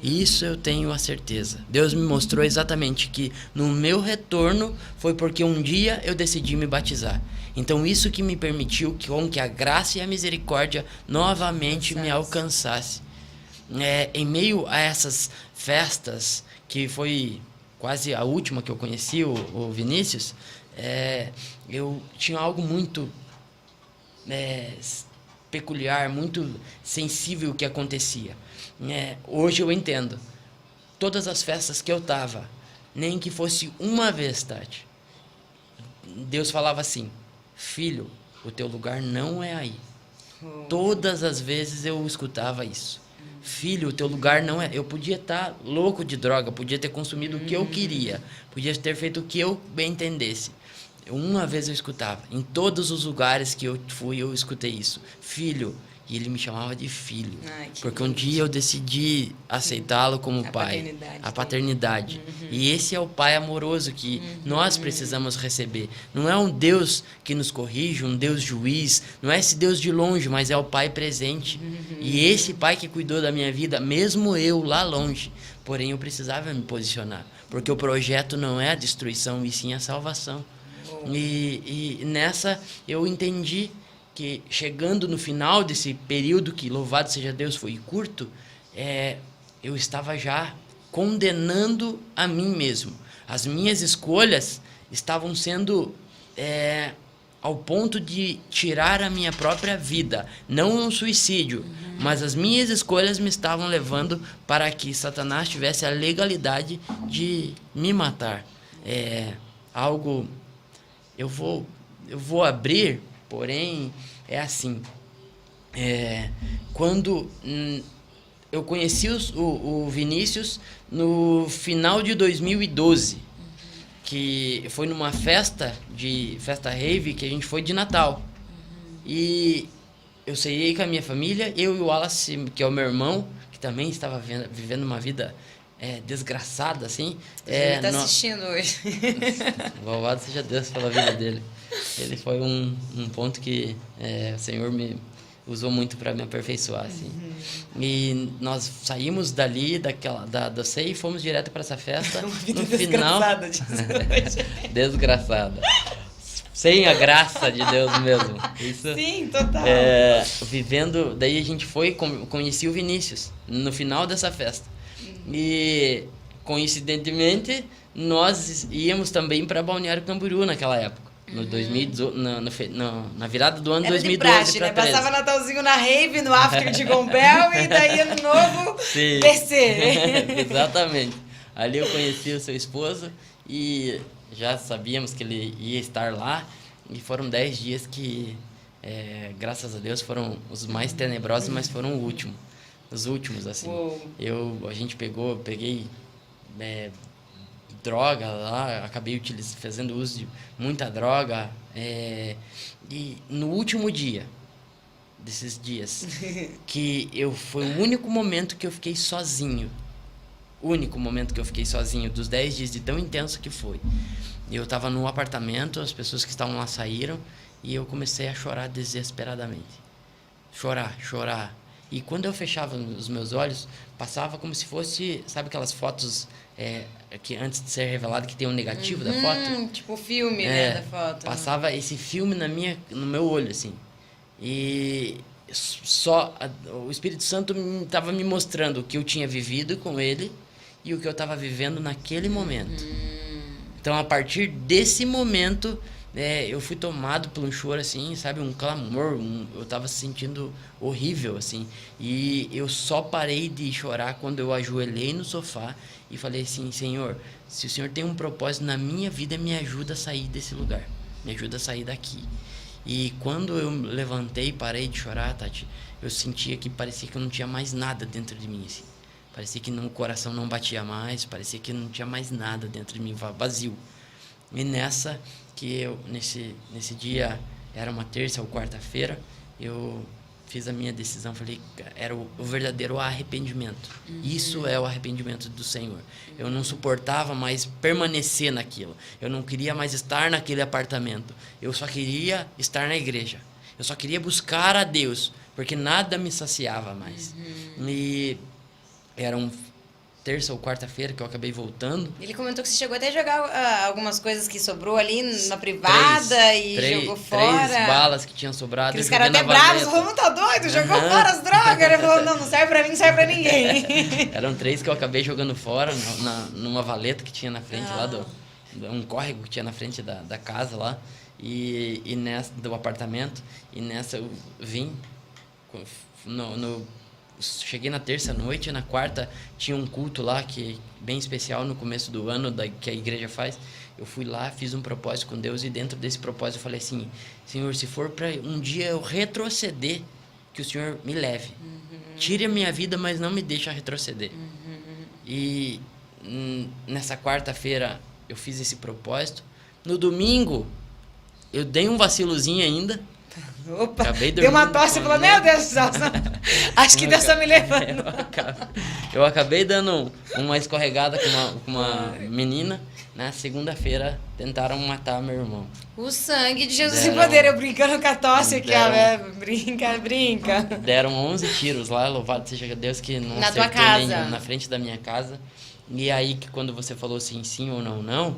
Isso eu tenho a certeza. Deus me mostrou exatamente que no meu retorno foi porque um dia eu decidi me batizar. Então isso que me permitiu que a graça e a misericórdia novamente me alcançasse. Em meio a essas festas, que foi quase a última que eu conheci, o Vinícius, eu tinha algo muito peculiar, muito sensível que acontecia. Hoje eu entendo. Todas as festas que eu estava, nem que fosse uma vez, Tati, Deus falava assim: filho, o teu lugar não é aí. Todas as vezes eu escutava isso. Filho, o teu lugar não é... Eu podia estar louco de droga, podia ter consumido o que eu queria, podia ter feito o que eu bem entendesse. Uma vez eu escutava, em todos os lugares que eu fui, eu escutei isso. Filho, e ele me chamava de filho. Porque um dia eu decidi aceitá-lo como pai. A paternidade. E esse é o pai amoroso que nós precisamos receber. Não é um Deus que nos corrige, um Deus juiz. Não é esse Deus de longe, mas é o pai presente. E esse pai que cuidou da minha vida, mesmo eu lá longe. Porém, eu precisava me posicionar. Porque o projeto não é a destruição, e sim a salvação. E nessa eu entendi que chegando no final desse período, que louvado seja Deus foi curto, eu estava já condenando a mim mesmo. As minhas escolhas estavam sendo ao ponto de tirar a minha própria vida. Não um suicídio, mas as minhas escolhas me estavam levando para que Satanás tivesse a legalidade de me matar. Algo... Eu vou abrir, porém, é assim. Quando eu conheci o Vinícius no final de 2012, que foi numa festa rave, que a gente foi de Natal. E eu saí com a minha família, eu e o Wallace, que é o meu irmão, que também estava vivendo uma vida desgraçada, assim. Ele está assistindo hoje. Louvado seja Deus pela vida dele. Ele foi um ponto que o Senhor me usou muito para me aperfeiçoar, assim. E nós saímos dali, da ceia, e fomos direto para essa festa. Uma vida no desgraçada final, desgraçada. Sem a graça de Deus mesmo. Isso, sim, total. Vivendo, daí a gente foi, conheci o Vinícius no final dessa festa. E, coincidentemente, nós íamos também para Balneário Camboriú naquela época. No 2018, na virada do ano 2012 para 13. Passava Natalzinho na rave, no after de Gombel, e daí ano novo, descer. Exatamente. Ali eu conheci o seu esposo e já sabíamos que ele ia estar lá. E foram 10 dias que, graças a Deus, foram os mais tenebrosos, mas foram os últimos, assim. A gente peguei droga lá, acabei fazendo uso de muita droga. E no último dia desses dias, que foi o único momento que eu fiquei sozinho. O único momento que eu fiquei sozinho, dos 10 dias de tão intenso que foi. Eu estava no apartamento, as pessoas que estavam lá saíram, e eu comecei a chorar desesperadamente. Chorar. E quando eu fechava os meus olhos, passava como se fosse, sabe aquelas fotos que antes de ser revelado que tem um negativo da foto? Tipo o filme, né, da foto. Passava esse filme no meu olho, assim. E só o Espírito Santo estava me mostrando o que eu tinha vivido com ele e o que eu estava vivendo naquele momento. Então, a partir desse momento, eu fui tomado por um choro, assim, sabe? Um clamor, eu estava se sentindo horrível, assim. E eu só parei de chorar quando eu ajoelhei no sofá e falei assim, Senhor, se o Senhor tem um propósito na minha vida, me ajuda a sair desse lugar. Me ajuda a sair daqui. E quando eu levantei e parei de chorar, Tati, eu sentia que parecia que eu não tinha mais nada dentro de mim, assim. Parecia que o coração não batia mais, parecia que não tinha mais nada dentro de mim, vazio. E nesse dia, era uma terça ou quarta-feira, eu fiz a minha decisão, falei, era o verdadeiro arrependimento. Isso é o arrependimento do Senhor. Eu não suportava mais permanecer naquilo. Eu não queria mais estar naquele apartamento. Eu só queria estar na igreja. Eu só queria buscar a Deus, porque nada me saciava mais. E era terça ou quarta-feira que eu acabei voltando. Ele comentou que você chegou até a jogar algumas coisas que sobrou ali na privada e jogou fora. 3 balas que tinham sobrado. Aqueles caras até bravos, falando, tá doido? Jogou fora as drogas. Ele falou, não serve pra mim, não serve pra ninguém. Eram 3 que eu acabei jogando fora, numa valeta que tinha na frente lá um córrego que tinha na frente da casa lá, e nessa, do apartamento, e nessa eu vim, cheguei na terça-noite, na quarta tinha um culto lá, que bem especial no começo do ano, que a igreja faz. Eu fui lá, fiz um propósito com Deus, e dentro desse propósito eu falei assim, Senhor, se for para um dia eu retroceder, que o Senhor me leve. Tire a minha vida, mas não me deixe retroceder. E nessa quarta-feira eu fiz esse propósito. No domingo, eu dei um vacilozinho ainda. Opa, deu uma tosse e falou, meu Deus do céu, acho que Deus está me levando. Eu acabei dando uma escorregada com uma menina. Na segunda-feira, tentaram matar meu irmão. O sangue de Jesus em poder, eu brincando com a tosse aqui, brinca. Deram 11 tiros lá, louvado seja Deus, que não na tua casa. Nenhum, na frente da minha casa. E aí, que quando você falou assim, sim ou não,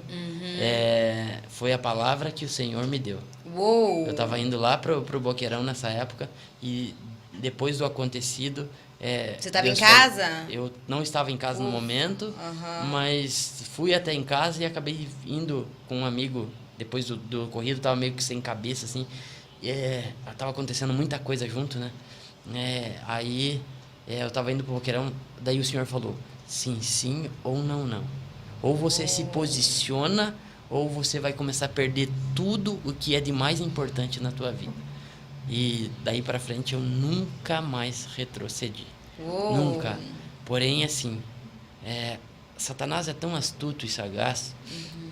foi a palavra que o Senhor me deu. Uou. Eu estava indo lá pro Boqueirão nessa época, e depois do acontecido... Você estava em casa? Eu não estava em casa no momento, mas fui até em casa e acabei indo com um amigo. Depois do ocorrido, estava meio que sem cabeça, assim. Estava acontecendo muita coisa junto, né? Aí eu estava indo pro Boqueirão, daí o Senhor falou, sim ou não. Ou você se posiciona, ou você vai começar a perder tudo o que é de mais importante na tua vida. E daí para frente eu nunca mais retrocedi. Uou. Nunca. Porém, assim, Satanás é tão astuto e sagaz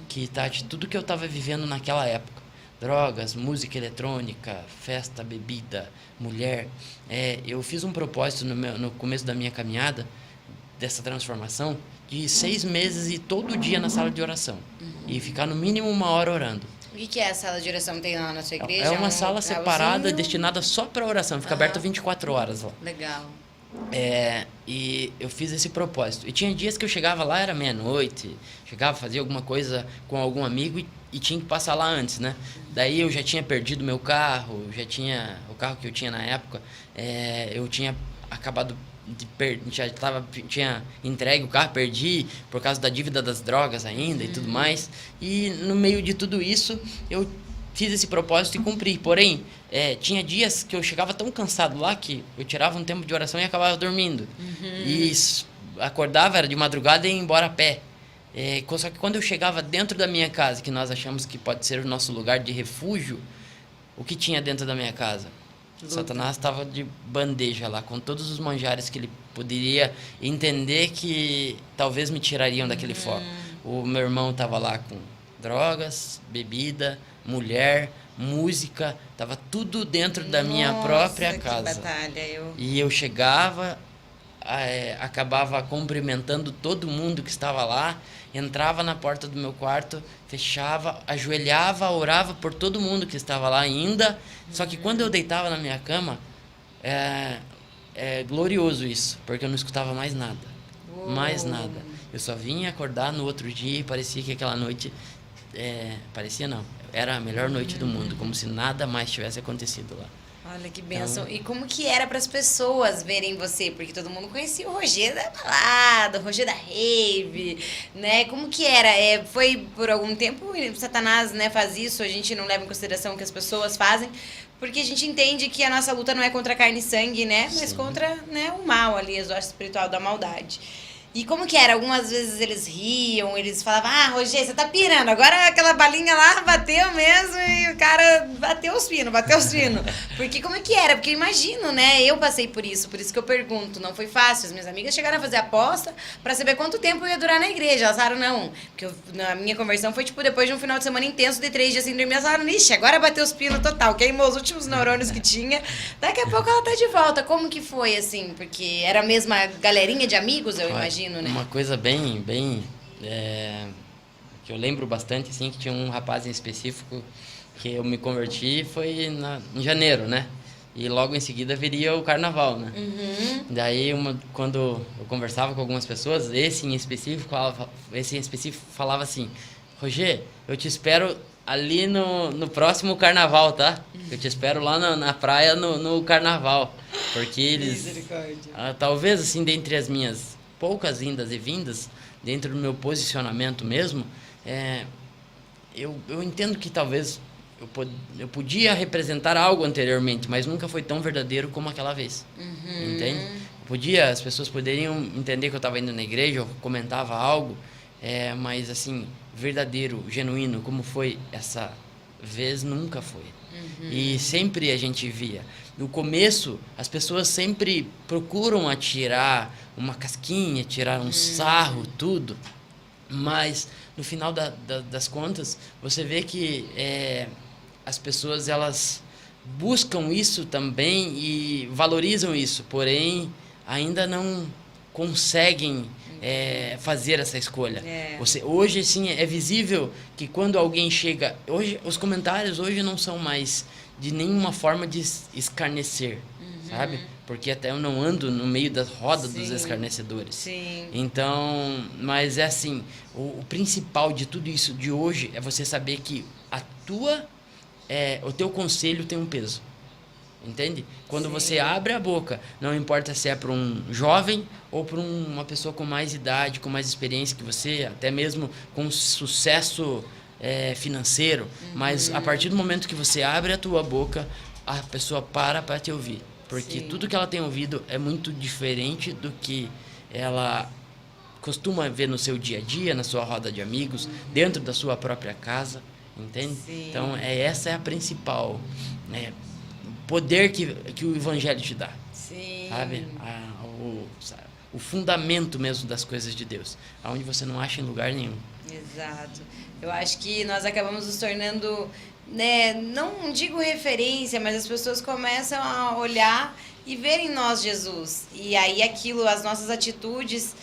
que, Tati, tudo que eu estava vivendo naquela época, drogas, música eletrônica, festa, bebida, mulher, eu fiz um propósito no começo da minha caminhada, dessa transformação, de 6 meses e todo dia na sala de oração. E ficar no mínimo 1 hora orando. O que é a sala de oração? Tem lá na sua igreja? É uma sala separada, destinada só para oração. Fica aberta 24 horas lá. Legal. E eu fiz esse propósito. E tinha dias que eu chegava lá, era meia-noite, chegava a fazer alguma coisa com algum amigo e tinha que passar lá antes, né? Daí eu já tinha perdido meu carro, o carro que eu tinha na época, eu tinha acabado tinha entregue o carro, perdi por causa da dívida das drogas ainda e tudo mais. E no meio de tudo isso, eu fiz esse propósito e cumpri. Porém, tinha dias que eu chegava tão cansado lá que eu tirava um tempo de oração e acabava dormindo. E acordava, era de madrugada e ia embora a pé. Só que quando eu chegava dentro da minha casa, que nós achamos que pode ser o nosso lugar de refúgio, o que tinha dentro da minha casa? Satanás estava de bandeja lá, com todos os manjares que ele poderia entender que talvez me tirariam daquele foco. o meu irmão tava lá com drogas, bebida, mulher, música, tava tudo dentro da minha própria casa. Que batalha, E eu chegava, acabava cumprimentando todo mundo que estava lá, entrava na porta do meu quarto, fechava, ajoelhava, orava por todo mundo que estava lá ainda. Só que quando eu deitava na minha cama, é glorioso isso, porque eu não escutava mais nada. Mais nada. Eu só vinha acordar no outro dia e parecia que aquela noite... parecia não. Era a melhor noite do mundo, como se nada mais tivesse acontecido lá. Olha que bênção. Então, e como que era para as pessoas verem você? Porque todo mundo conhecia o Roger da balada, o Roger da rave, né? Como que era? Foi por algum tempo, Satanás, né, faz isso, a gente não leva em consideração o que as pessoas fazem, porque a gente entende que a nossa luta não é contra carne e sangue, né? Mas Sim. contra, né, o mal ali, o exército espiritual da maldade. E como que era? Algumas vezes eles riam, eles falavam, Roger, você tá pirando, agora aquela balinha lá bateu mesmo e o cara bateu os pinos. Porque como é que era? Porque eu imagino, né? Eu passei por isso que eu pergunto, não foi fácil. As minhas amigas chegaram a fazer aposta pra saber quanto tempo eu ia durar na igreja. Elas falaram, não. Porque a minha conversão foi, tipo, depois de um final de semana intenso, de 3 dias sem dormir. Elas falaram, ixi, agora bateu os pinos total, queimou os últimos neurônios que tinha. Daqui a pouco ela tá de volta. Como que foi, assim? Porque era a mesma galerinha de amigos, eu imagino. Né? Uma coisa bem que eu lembro bastante, assim, que tinha um rapaz em específico que eu me converti, foi em janeiro, né? E logo em seguida viria o carnaval, né? Uhum. Daí, quando eu conversava com algumas pessoas, esse em específico falava assim, Roger, eu te espero ali no próximo carnaval, tá? Eu te espero lá na praia no carnaval. Porque eles... talvez, assim, dentre as minhas poucas indas e vindas, dentro do meu posicionamento mesmo, eu entendo que talvez eu podia representar algo anteriormente, mas nunca foi tão verdadeiro como aquela vez. Uhum. Entende? As pessoas poderiam entender que eu estava indo na igreja, eu comentava algo, mas assim, verdadeiro, genuíno, como foi essa vez, nunca foi. Uhum. E sempre a gente via. No começo, as pessoas sempre procuram atirar uma casquinha, tirar um sarro, tudo. Mas, no final das contas, você vê que as pessoas, elas buscam isso também e valorizam isso. Porém, ainda não conseguem fazer essa escolha. Hoje, sim, é visível que quando alguém chega... Os comentários hoje não são mais de nenhuma forma de escarnecer, sabe? Porque até eu não ando no meio da roda dos escarnecedores. Sim. Então, mas é assim, o principal de tudo isso de hoje é você saber que o teu conselho tem um peso. Entende? Quando você abre a boca, não importa se é para um jovem ou para uma pessoa com mais idade, com mais experiência que você, até mesmo com sucesso financeiro, mas a partir do momento que você abre a tua boca, a pessoa para te ouvir. Porque tudo que ela tem ouvido é muito diferente do que ela costuma ver no seu dia a dia, na sua roda de amigos, dentro da sua própria casa, entende? Sim. Então, essa é a principal poder que o Evangelho te dá. Sim. Sabe? O fundamento mesmo das coisas de Deus, aonde você não acha em lugar nenhum. Exato. Eu acho que nós acabamos nos tornando, né, não digo referência, mas as pessoas começam a olhar e ver em nós Jesus. E aí as nossas atitudes,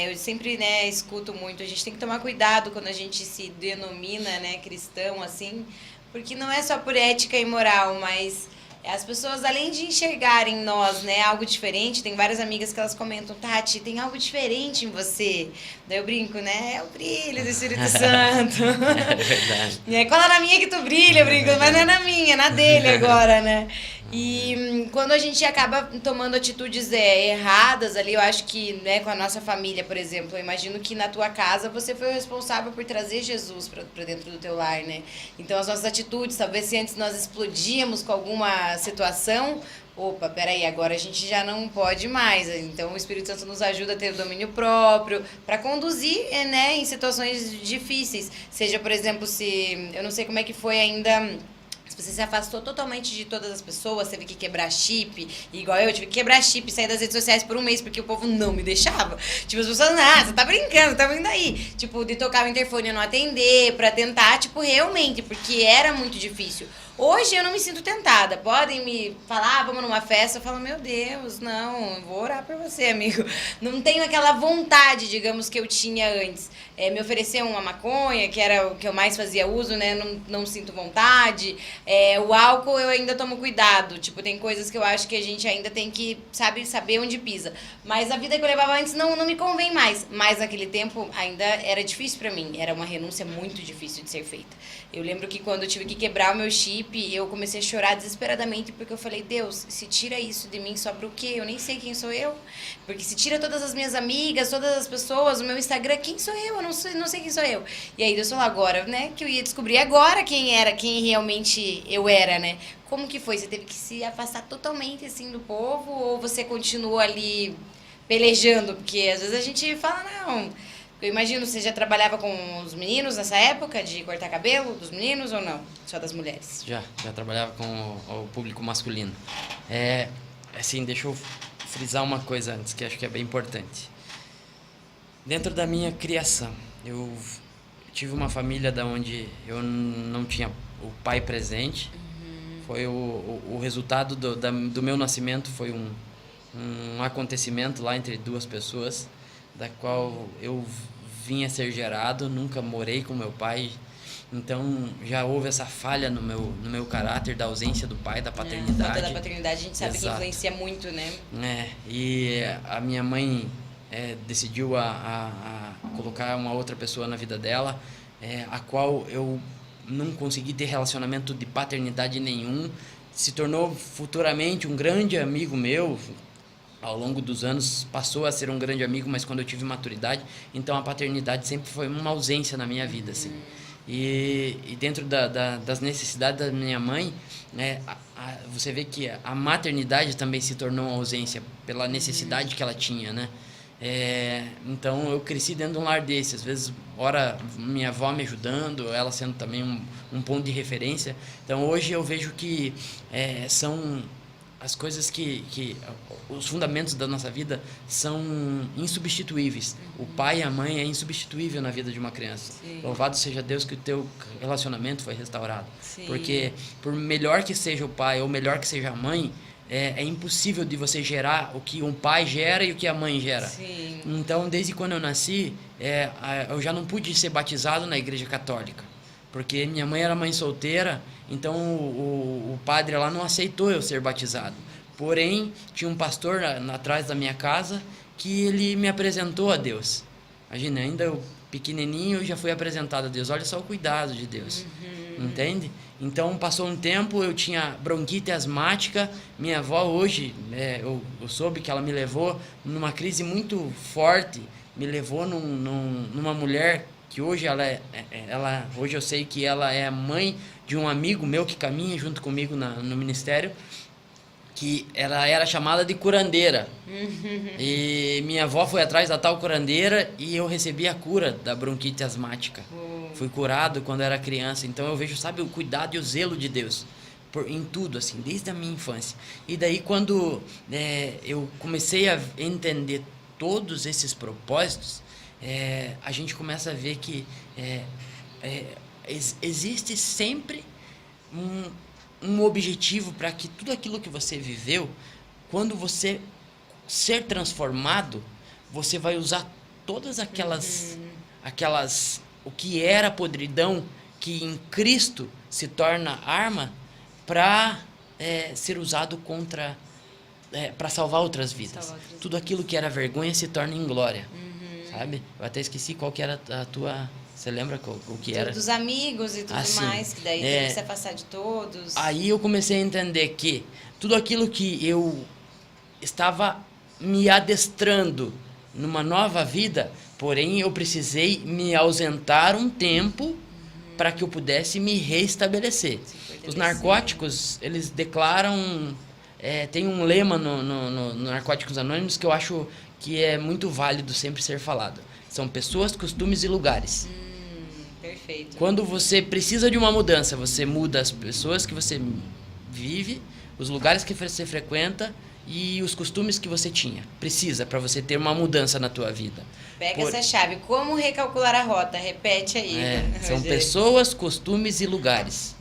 eu sempre, né, escuto muito, a gente tem que tomar cuidado quando a gente se denomina, né, cristão, assim, porque não é só por ética e moral, mas as pessoas, além de enxergarem em nós, né, algo diferente, tem várias amigas que elas comentam, Tati, tem algo diferente em você. Daí eu brinco, né, é o brilho do Espírito Santo. É verdade. Cola na minha que tu brilha, eu brinco, mas não é na minha, é na dele agora, né. E quando a gente acaba tomando atitudes erradas ali, eu acho que, né, com a nossa família, por exemplo, eu imagino que na tua casa você foi o responsável por trazer Jesus para dentro do teu lar, né? Então as nossas atitudes, talvez se antes nós explodíamos com alguma situação, opa, peraí, agora a gente já não pode mais. Então o Espírito Santo nos ajuda a ter o domínio próprio para conduzir, né, em situações difíceis. Seja, por exemplo, eu não sei como é que foi ainda Se você se afastou totalmente de todas as pessoas, teve que quebrar chip, igual eu tive que quebrar chip e sair das redes sociais por um mês, porque o povo não me deixava. Tipo, as pessoas, você tá brincando, tá vindo aí. Tipo, de tocar o interfone e não atender, pra tentar, tipo, realmente, porque era muito difícil. Hoje eu não me sinto tentada. Podem me falar, vamos numa festa, eu falo, meu Deus, não, eu vou orar por você, amigo. Não tenho aquela vontade, digamos, que eu tinha antes. Me oferecer uma maconha, que era o que eu mais fazia uso, né? Não sinto vontade. O álcool eu ainda tomo cuidado. Tipo, tem coisas que eu acho que a gente ainda tem que, saber onde pisa. Mas a vida que eu levava antes não me convém mais. Mas naquele tempo ainda era difícil pra mim. Era uma renúncia muito difícil de ser feita. Eu lembro que quando eu tive que quebrar o meu chip, eu comecei a chorar desesperadamente, porque eu falei, Deus, se tira isso de mim, sobra o quê? Eu nem sei quem sou eu. Porque se tira todas as minhas amigas, todas as pessoas, o meu Instagram, quem sou eu? Eu não sei quem sou eu. E aí Deus falou, agora, né, que eu ia descobrir agora quem realmente eu era, né? Como que foi? Você teve que se afastar totalmente, assim, do povo? Ou você continuou ali pelejando? Porque às vezes a gente fala, não... Eu imagino, você já trabalhava com os meninos nessa época, de cortar cabelo dos meninos ou não? Só das mulheres? Já trabalhava com o público masculino. Assim, deixa eu frisar uma coisa antes, que acho que é bem importante. Dentro da minha criação, eu tive uma família da onde eu não tinha o pai presente. Foi o resultado do meu nascimento, foi um acontecimento lá entre duas pessoas, da qual eu vinha a ser gerado, nunca morei com meu pai, então já houve essa falha no meu caráter, da ausência do pai, da paternidade. A falta da paternidade a gente sabe Exato. que influencia muito, né? E a minha mãe decidiu a colocar uma outra pessoa na vida dela, a qual eu não consegui ter relacionamento de paternidade nenhum, se tornou futuramente um grande amigo meu. Ao longo dos anos passou a ser um grande amigo, mas quando eu tive maturidade, então a paternidade sempre foi uma ausência na minha vida, assim. E dentro das necessidades da minha mãe, você vê que a maternidade também se tornou uma ausência pela necessidade que ela tinha, né? Então eu cresci dentro de um lar desse, às vezes, ora minha avó me ajudando, ela sendo também um ponto de referência. Então hoje eu vejo que são as coisas que os fundamentos da nossa vida são insubstituíveis. O pai e a mãe é insubstituível na vida de uma criança. Sim. Louvado seja Deus que o teu relacionamento foi restaurado. Sim. Porque por melhor que seja o pai ou melhor que seja a mãe, é impossível de você gerar o que um pai gera e o que a mãe gera. Sim. Então, desde quando eu nasci, eu já não pude ser batizado na igreja católica, porque minha mãe era mãe solteira, então o padre lá não aceitou eu ser batizado. Porém, tinha um pastor atrás da minha casa que ele me apresentou a Deus. Imagina, ainda eu pequenininho eu já fui apresentado a Deus. Olha só o cuidado de Deus. Entende? Então, passou um tempo, eu tinha bronquite asmática. Minha avó hoje, eu soube que ela me levou numa crise muito forte, me levou numa mulher que hoje hoje eu sei que ela é a mãe de um amigo meu que caminha junto comigo no ministério, que ela era chamada de curandeira. E minha avó foi atrás da tal curandeira e eu recebi a cura da bronquite asmática. Fui curado quando era criança. Então eu vejo, sabe, o cuidado e o zelo de Deus em tudo, assim, desde a minha infância. E daí quando eu comecei a entender todos esses propósitos, a gente começa a ver que existe sempre um objetivo para que tudo aquilo que você viveu, quando você ser transformado, você vai usar todas aquelas o que era podridão, que em Cristo se torna arma para ser usado contra para salvar outras vidas. Tudo aquilo que era vergonha se torna em glória. Sabe? Eu até esqueci qual que era a tua... Você lembra o que era? Dos amigos e tudo mais, que daí teve que se afastar de todos. Aí eu comecei a entender que tudo aquilo que eu estava me adestrando numa nova vida, porém eu precisei me ausentar um tempo para que eu pudesse me reestabelecer. Os narcóticos, eles declaram... tem um lema no Narcóticos Anônimos que eu acho que é muito válido sempre ser falado. São pessoas, costumes e lugares. Perfeito. Perfeito. Quando você precisa de uma mudança, você muda as pessoas que você vive, os lugares que você frequenta e os costumes que você tinha. Precisa para você ter uma mudança na tua vida. Pega essa chave. Como recalcular a rota? Repete aí. São pessoas, costumes e lugares.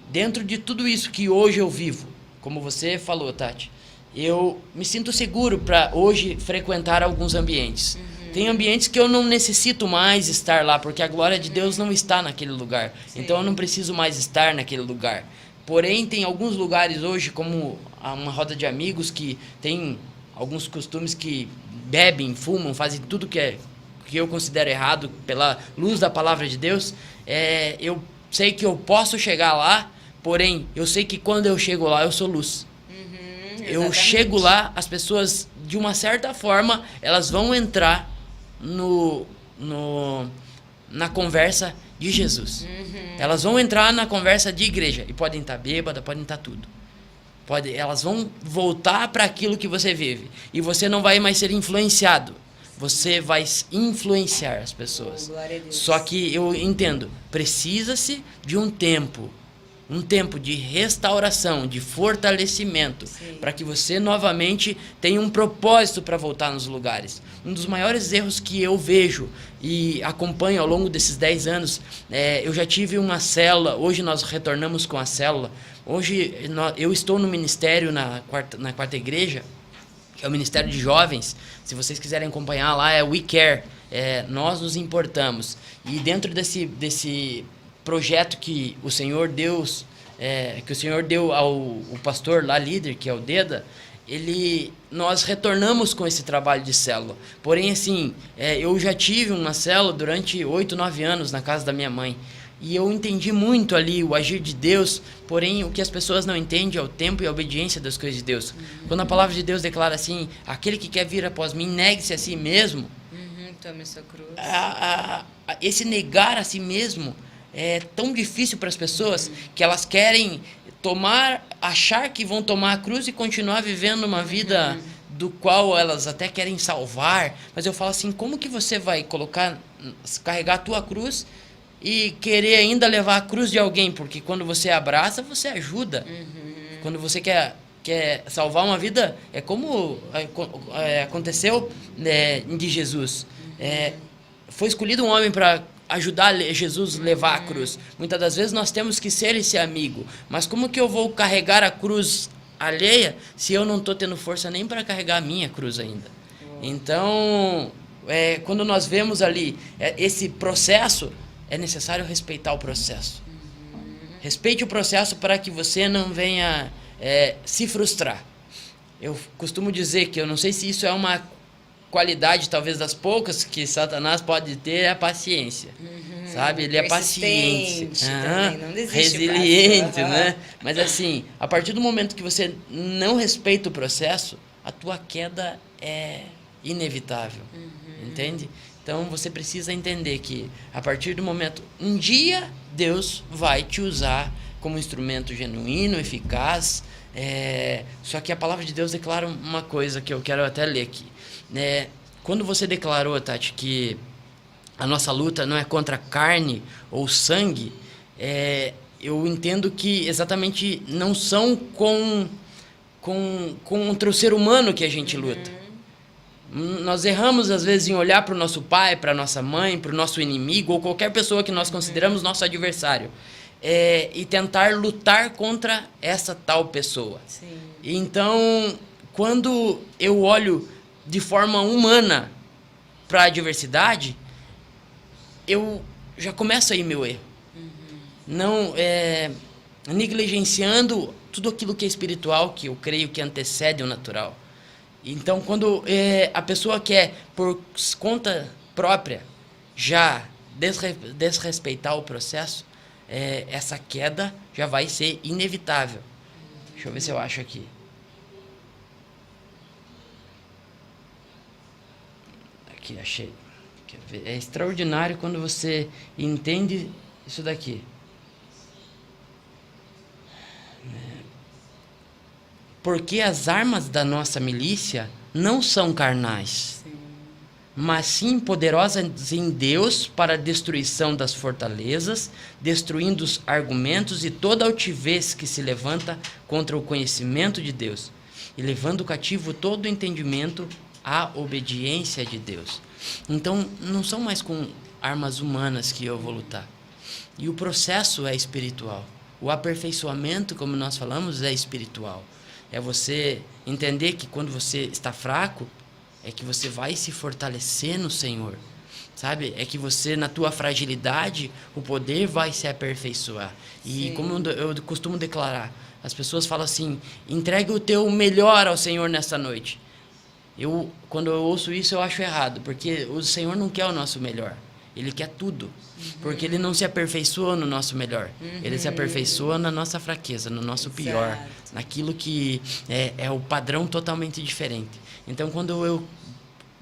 Dentro de tudo isso que hoje eu vivo, como você falou, Tati, eu me sinto seguro para hoje frequentar alguns ambientes. Tem ambientes que eu não necessito mais estar lá, porque a glória de Deus não está naquele lugar. Sim. Então eu não preciso mais estar naquele lugar. Porém, tem alguns lugares hoje, como uma roda de amigos, que tem alguns costumes que bebem, fumam, fazem tudo que eu considero errado pela luz da palavra de Deus. Eu sei que eu posso chegar lá, porém, eu sei que quando eu chego lá, eu sou luz. Eu chego lá, as pessoas, de uma certa forma, elas vão entrar na conversa de Jesus. Elas vão entrar na conversa de igreja. E podem estar bêbadas, podem estar tudo. Elas vão voltar para aquilo que você vive. E você não vai mais ser influenciado. Você vai influenciar as pessoas. Glória a Deus. Só que eu entendo, precisa-se de um tempo de restauração, de fortalecimento, para que você novamente tenha um propósito para voltar nos lugares. Um dos maiores erros que eu vejo e acompanho ao longo desses 10 anos, eu já tive uma célula, hoje nós retornamos com a célula, hoje eu estou no ministério na quarta igreja, que é o Ministério de Jovens. Se vocês quiserem acompanhar lá, é We Care, nós nos importamos. E dentro desse projeto que o Senhor Deus, que o Senhor deu ao pastor lá, líder, que é o Deda, nós retornamos com esse trabalho de célula. Porém, assim, eu já tive uma célula durante 8, 9 anos na casa da minha mãe. E eu entendi muito ali o agir de Deus, porém o que as pessoas não entendem é o tempo e a obediência das coisas de Deus. Quando a palavra de Deus declara assim, aquele que quer vir após mim, negue-se a si mesmo. Tome sua cruz. Esse negar a si mesmo é tão difícil para as pessoas que elas querem achar que vão tomar a cruz e continuar vivendo uma vida do qual elas até querem salvar. Mas eu falo assim, como que você vai carregar a tua cruz e querer ainda levar a cruz de alguém? Porque quando você abraça, você ajuda. Quando você quer salvar uma vida, é como aconteceu de Jesus. Foi escolhido um homem para ajudar Jesus a levar a cruz. Muitas das vezes nós temos que ser esse amigo. Mas como que eu vou carregar a cruz alheia se eu não estou tendo força nem para carregar a minha cruz ainda? Então, quando nós vemos ali esse processo, é necessário respeitar o processo. Respeite o processo para que você não venha se frustrar. Eu costumo dizer que eu não sei se isso é uma qualidade, talvez das poucas que Satanás pode ter, é a paciência. Sabe? Ele é paciente. Também, não desiste resiliente, né? Mas assim, a partir do momento que você não respeita o processo, a tua queda é inevitável. Entende? Então você precisa entender que a partir do momento, um dia Deus vai te usar como instrumento genuíno, eficaz. Só que a palavra de Deus declara uma coisa que eu quero até ler aqui. Quando você declarou, Tati, que a nossa luta não é contra carne ou sangue, eu entendo que exatamente não são contra o ser humano que a gente luta. Nós erramos às vezes em olhar para o nosso pai, para a nossa mãe, para o nosso inimigo ou qualquer pessoa que nós consideramos nosso adversário, e tentar lutar contra essa tal pessoa. Sim. Então, quando eu olho de forma humana para a adversidade, eu já começo aí meu erro. Não negligenciando tudo aquilo que é espiritual, que eu creio que antecede o natural. Então, quando a pessoa quer, por conta própria, já desrespeitar o processo, essa queda já vai ser inevitável. Deixa eu ver se eu acho aqui. Aqui, achei. Quer ver? É extraordinário quando você entende isso daqui. Porque as armas da nossa milícia não são carnais, mas sim poderosas em Deus para a destruição das fortalezas, destruindo os argumentos e toda altivez que se levanta contra o conhecimento de Deus, e levando cativo todo o entendimento à obediência de Deus. Então, não são mais com armas humanas que eu vou lutar. E o processo é espiritual. O aperfeiçoamento, como nós falamos, é espiritual. É você entender que quando você está fraco, é que você vai se fortalecer no Senhor, sabe? É que você, na tua fragilidade, o poder vai se aperfeiçoar. E como eu costumo declarar, as pessoas falam assim, entregue o teu melhor ao Senhor nesta noite. Quando eu ouço isso, eu acho errado, porque o Senhor não quer o nosso melhor. Ele quer tudo, porque Ele não se aperfeiçoa no nosso melhor. Ele se aperfeiçoa na nossa fraqueza, no nosso pior, naquilo que é o padrão totalmente diferente. Então, quando eu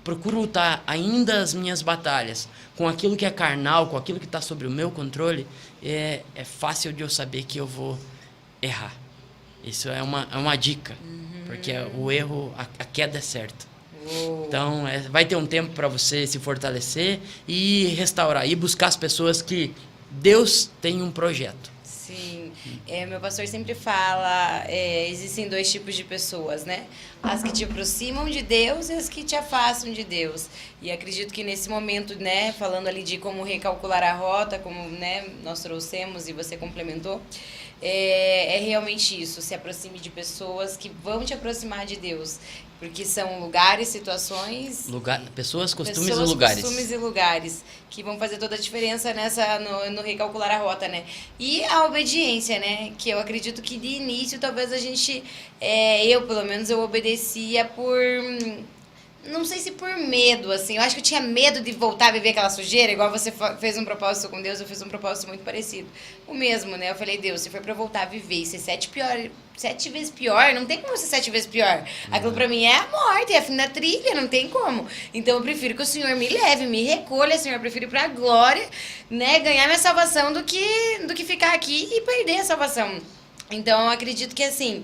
procuro lutar ainda as minhas batalhas com aquilo que é carnal, com aquilo que está sobre o meu controle, é fácil de eu saber que eu vou errar. Isso é uma dica, porque o erro, a queda é certa. Então, vai ter um tempo para você se fortalecer e restaurar, e buscar as pessoas que Deus tem um projeto. Sim, meu pastor sempre fala, existem 2 tipos de pessoas, né? As que te aproximam de Deus e as que te afastam de Deus. E acredito que nesse momento, né, falando ali de como recalcular a rota, como, né, nós trouxemos e você complementou, é realmente isso, se aproxime de pessoas que vão te aproximar de Deus. Porque são lugares, situações... Pessoas, costumes e lugares. Costumes e lugares que vão fazer toda a diferença no recalcular a rota, né? E a obediência, né? Que eu acredito que de início talvez a gente... pelo menos, eu obedecia por... Não sei se por medo, assim. Eu acho que eu tinha medo de voltar a viver aquela sujeira. Igual você fez um propósito com Deus, eu fiz um propósito muito parecido. O mesmo, né? Eu falei, Deus, se for pra eu voltar a viver e ser 7 vezes pior, não tem como ser 7 vezes pior. Aquilo pra mim é a morte, é a fim da trilha, não tem como. Então eu prefiro que o Senhor me leve, me recolha, Senhor. Eu prefiro ir pra glória, né? Ganhar minha salvação do que ficar aqui e perder a salvação. Então, eu acredito que, assim,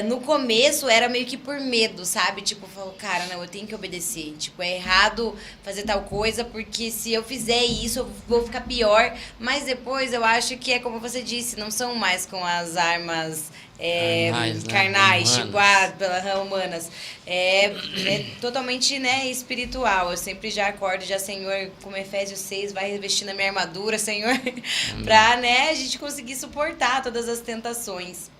no começo era meio que por medo, sabe? Tipo, eu falo, cara, não, eu tenho que obedecer. Tipo, é errado fazer tal coisa, porque se eu fizer isso, eu vou ficar pior. Mas depois eu acho que é como você disse, não são mais com as armas carnais, né? Tipo, humanas. É totalmente, né, espiritual. Eu sempre já acordo, Senhor, como Efésios 6, vai revestindo a minha armadura, Senhor, pra, né, a gente conseguir suportar todas as tentações.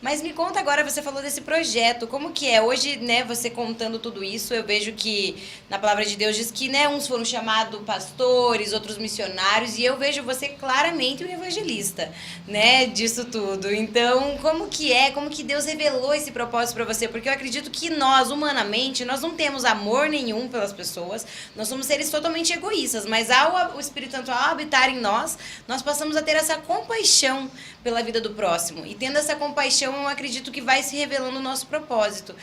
Mas me conta agora, você falou desse projeto, como que é? Hoje, né, você contando tudo isso, eu vejo que na palavra de Deus diz que, né, uns foram chamados pastores, outros missionários, e eu vejo você claramente um evangelista, né, disso tudo. Então, como que Deus revelou esse propósito para você? Porque eu acredito que nós, humanamente, nós não temos amor nenhum pelas pessoas, nós somos seres totalmente egoístas, mas o Espírito Santo, ao habitar em nós, nós passamos a ter essa compaixão pela vida do próximo. E tendo essa compaixão, eu acredito que vai se revelando o nosso propósito.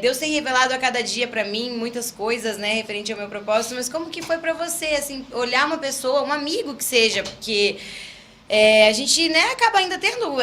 Deus tem revelado a cada dia para mim muitas coisas, né, referente ao meu propósito, mas como que foi para você, assim, olhar uma pessoa, um amigo que seja, porque... a gente, né, acaba ainda tendo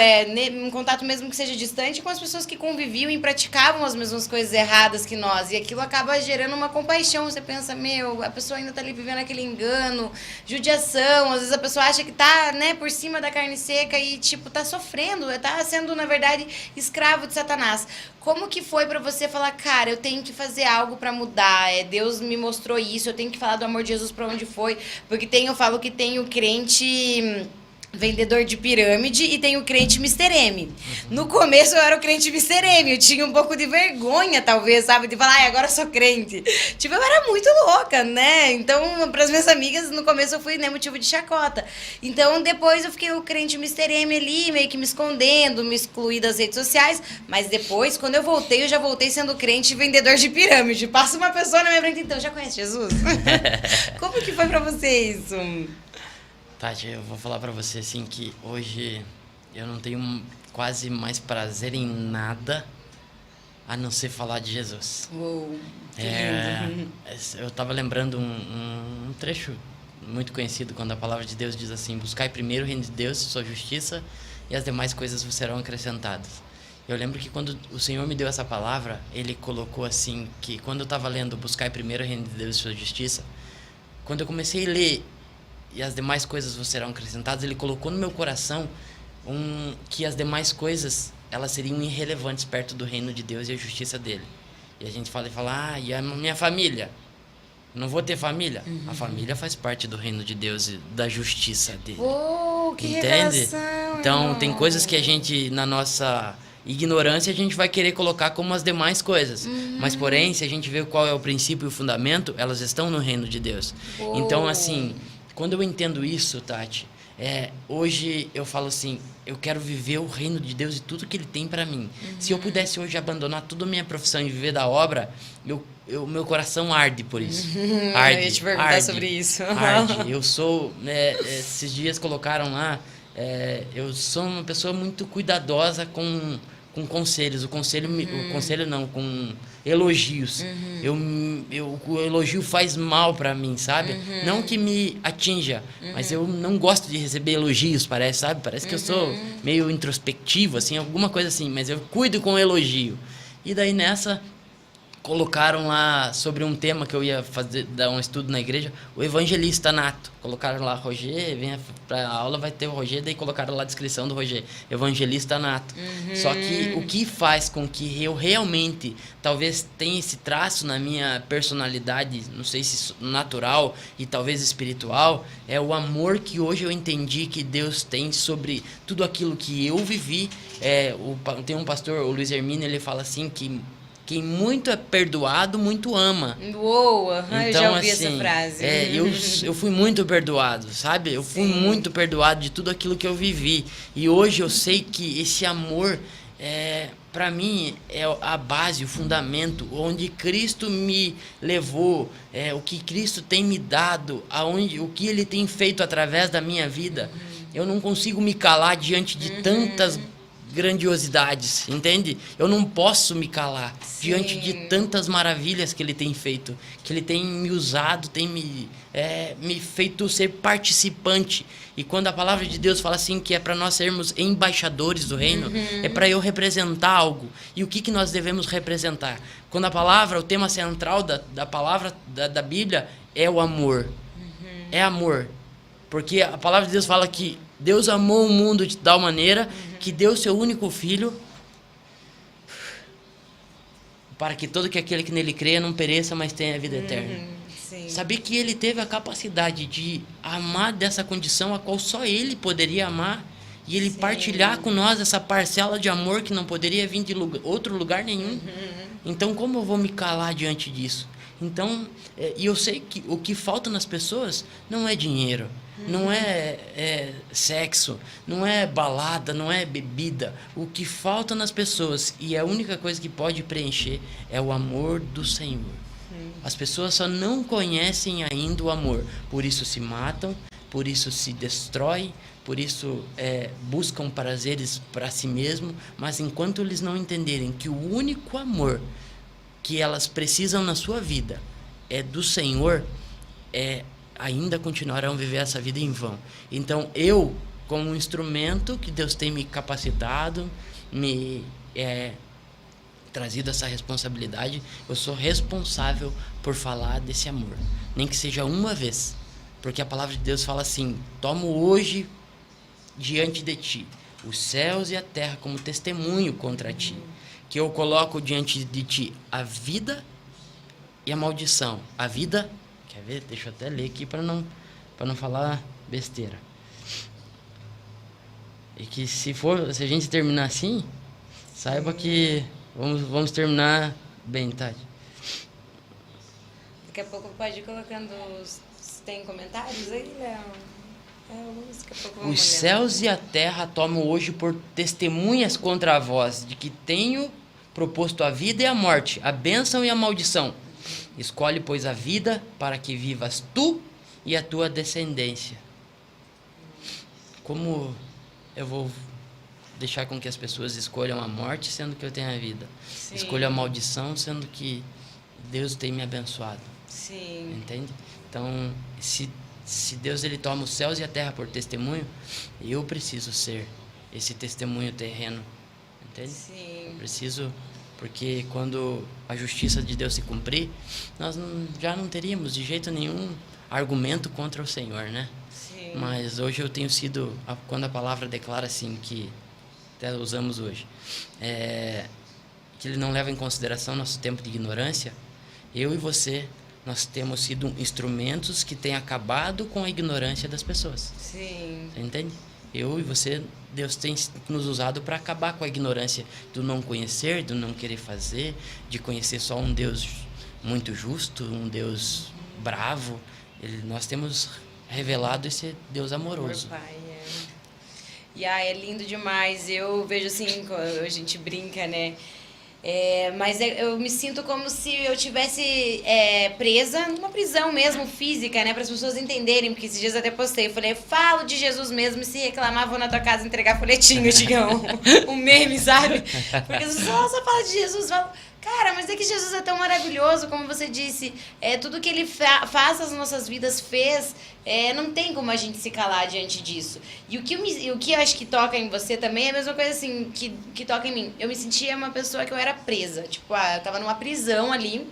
um contato mesmo que seja distante com as pessoas que conviviam e praticavam as mesmas coisas erradas que nós. E aquilo acaba gerando uma compaixão. Você pensa, a pessoa ainda tá ali vivendo aquele engano, judiação. Às vezes a pessoa acha que tá, né, por cima da carne seca e, tipo, tá sofrendo, tá sendo, na verdade, escravo de Satanás. Como que foi pra você falar, cara, eu tenho que fazer algo pra mudar, Deus me mostrou isso, eu tenho que falar do amor de Jesus pra onde foi? Porque eu falo que tem o crente... vendedor de pirâmide e tem o crente Mr. M. No começo eu era o crente Mr. M, eu tinha um pouco de vergonha, talvez, sabe? De falar, agora eu sou crente. Tipo, eu era muito louca, né? Então, pras minhas amigas, no começo eu fui, né, motivo de chacota. Então, depois eu fiquei o crente Mr. M ali, meio que me escondendo, me excluí das redes sociais. Mas depois, quando eu voltei, eu já voltei sendo crente vendedor de pirâmide. Passa uma pessoa na minha frente, então, já conhece Jesus? Como que foi pra você isso? Tati, eu vou falar pra você assim que hoje eu não tenho quase mais prazer em nada a não ser falar de Jesus. Uou, que lindo. Eu tava lembrando um trecho muito conhecido quando a palavra de Deus diz assim: buscai primeiro o reino de Deus e sua justiça e as demais coisas vos serão acrescentadas. Eu lembro que quando o Senhor me deu essa palavra, Ele colocou assim, que quando eu estava lendo Buscar primeiro o reino de Deus e sua justiça, quando eu comecei a ler e as demais coisas vos serão acrescentadas, Ele colocou no meu coração que as demais coisas, elas seriam irrelevantes perto do reino de Deus e a justiça dele. E a gente fala, e a minha família? Não vou ter família? A família faz parte do reino de Deus e da justiça dele. Que entende? revelação, Então, irmão. tem coisas que a gente, na nossa ignorância, a gente vai querer colocar como as demais coisas. Mas, porém, se a gente vê qual é o princípio e o fundamento, elas estão no reino de Deus. Então, assim, quando eu entendo isso, Tati, hoje eu falo assim, eu quero viver o reino de Deus e tudo que Ele tem para mim. Se eu pudesse hoje abandonar toda a minha profissão e viver da obra, meu coração arde por isso. Arde, eu ia te perguntar sobre isso. Arde. Eu sou, esses dias colocaram lá, eu sou uma pessoa muito cuidadosa com conselhos. Conselho não, com elogios. O elogio faz mal para mim, sabe? Não que me atinja, mas eu não gosto de receber elogios, sabe? Parece que eu sou meio introspectivo, assim, alguma coisa assim, mas eu cuido com elogio. E daí nessa colocaram lá sobre um tema que eu ia dar um estudo na igreja, o evangelista nato. Colocaram lá, Roger, vem pra aula, vai ter o Roger, daí colocaram lá a descrição do Roger, evangelista nato. Só que o que faz com que eu realmente, talvez tenha esse traço na minha personalidade, não sei se natural e talvez espiritual, é o amor que hoje eu entendi que Deus tem sobre tudo aquilo que eu vivi. Tem um pastor, o Luiz Hermínio, ele fala assim que quem muito é perdoado, muito ama. Uou, então, eu já ouvi assim, essa frase. Eu fui muito perdoado, sabe? Eu fui muito perdoado de tudo aquilo que eu vivi. E hoje eu sei que esse amor, para mim, é a base, o fundamento, onde Cristo me levou, o que Cristo tem me dado, o que Ele tem feito através da minha vida. Eu não consigo me calar diante de tantas grandiosidades, entende? Eu não posso me calar diante de tantas maravilhas que Ele tem feito, que Ele tem me usado, tem me feito ser participante. E quando a palavra de Deus fala assim que é para nós sermos embaixadores do reino, é para eu representar algo. E o que nós devemos representar? Quando a palavra, o tema central da palavra da Bíblia é o amor. É amor. Porque a palavra de Deus fala que Deus amou o mundo de tal maneira que deu seu único filho para que todo aquele que nele creia não pereça, mas tenha a vida eterna. Saber que Ele teve a capacidade de amar dessa condição a qual só Ele poderia amar e Ele partilhar com nós essa parcela de amor que não poderia vir de outro lugar nenhum. Então, como eu vou me calar diante disso? Então, e eu sei que o que falta nas pessoas não é dinheiro, não é sexo, não é balada, não é bebida. O que falta nas pessoas, e a única coisa que pode preencher, é o amor do Senhor. As pessoas só não conhecem ainda o amor, por isso se matam, por isso se destroem, por isso buscam prazeres para si mesmo, mas enquanto eles não entenderem que o único amor que elas precisam na sua vida é do Senhor, ainda continuarão a viver essa vida em vão. Então, eu, como um instrumento que Deus tem me capacitado, me trazido essa responsabilidade, eu sou responsável por falar desse amor, nem que seja uma vez, porque a palavra de Deus fala assim: tomo hoje diante de ti os céus e a terra como testemunho contra ti, que eu coloco diante de ti a vida e a maldição. A vida, quer ver? Deixa eu até ler aqui para não falar besteira. E que se a gente terminar assim, saiba que vamos terminar bem, Tati. Daqui a pouco pode ir colocando se tem comentários aí, Léo. Os céus e a terra tomo hoje por testemunhas contra vós, de que tenho proposto a vida e a morte, a bênção e a maldição. Escolhe, pois, a vida para que vivas tu e a tua descendência. Como eu vou deixar com que as pessoas escolham a morte, sendo que eu tenho a vida? Sim. Escolho a maldição, sendo que Deus tem me abençoado. Sim. Entende? Então, se Deus ele toma os céus e a terra por testemunho, eu preciso ser esse testemunho terreno, entende? Sim. Eu preciso, porque quando a justiça de Deus se cumprir, nós já não teríamos de jeito nenhum argumento contra o Senhor, né? Sim. Mas hoje eu tenho sido, quando a palavra declara assim, que até usamos hoje, que ele não leva em consideração nosso tempo de ignorância, eu e você, nós temos sido instrumentos que têm acabado com a ignorância das pessoas. Sim. Você entende? Eu e você, Deus tem nos usado para acabar com a ignorância do não conhecer, do não querer fazer, de conhecer só um Deus muito justo, um Deus bravo. Nós temos revelado esse Deus amoroso. Meu pai, E é lindo demais. Eu vejo assim, a gente brinca, né? Mas eu me sinto como se eu tivesse presa numa prisão mesmo, física, né? Para as pessoas entenderem, porque esses dias eu até postei. Eu falei, falo de Jesus mesmo, e se reclamar, vou na tua casa entregar folhetinho, digam, um meme, sabe? Porque as pessoas só falam de Jesus, falam, cara, mas é que Jesus é tão maravilhoso, como você disse, tudo que ele faz nas nossas vidas, fez, não tem como a gente se calar diante disso. E o que eu acho que toca em você também é a mesma coisa assim, que toca em mim. Eu me sentia uma pessoa que eu era presa, tipo, eu tava numa prisão ali,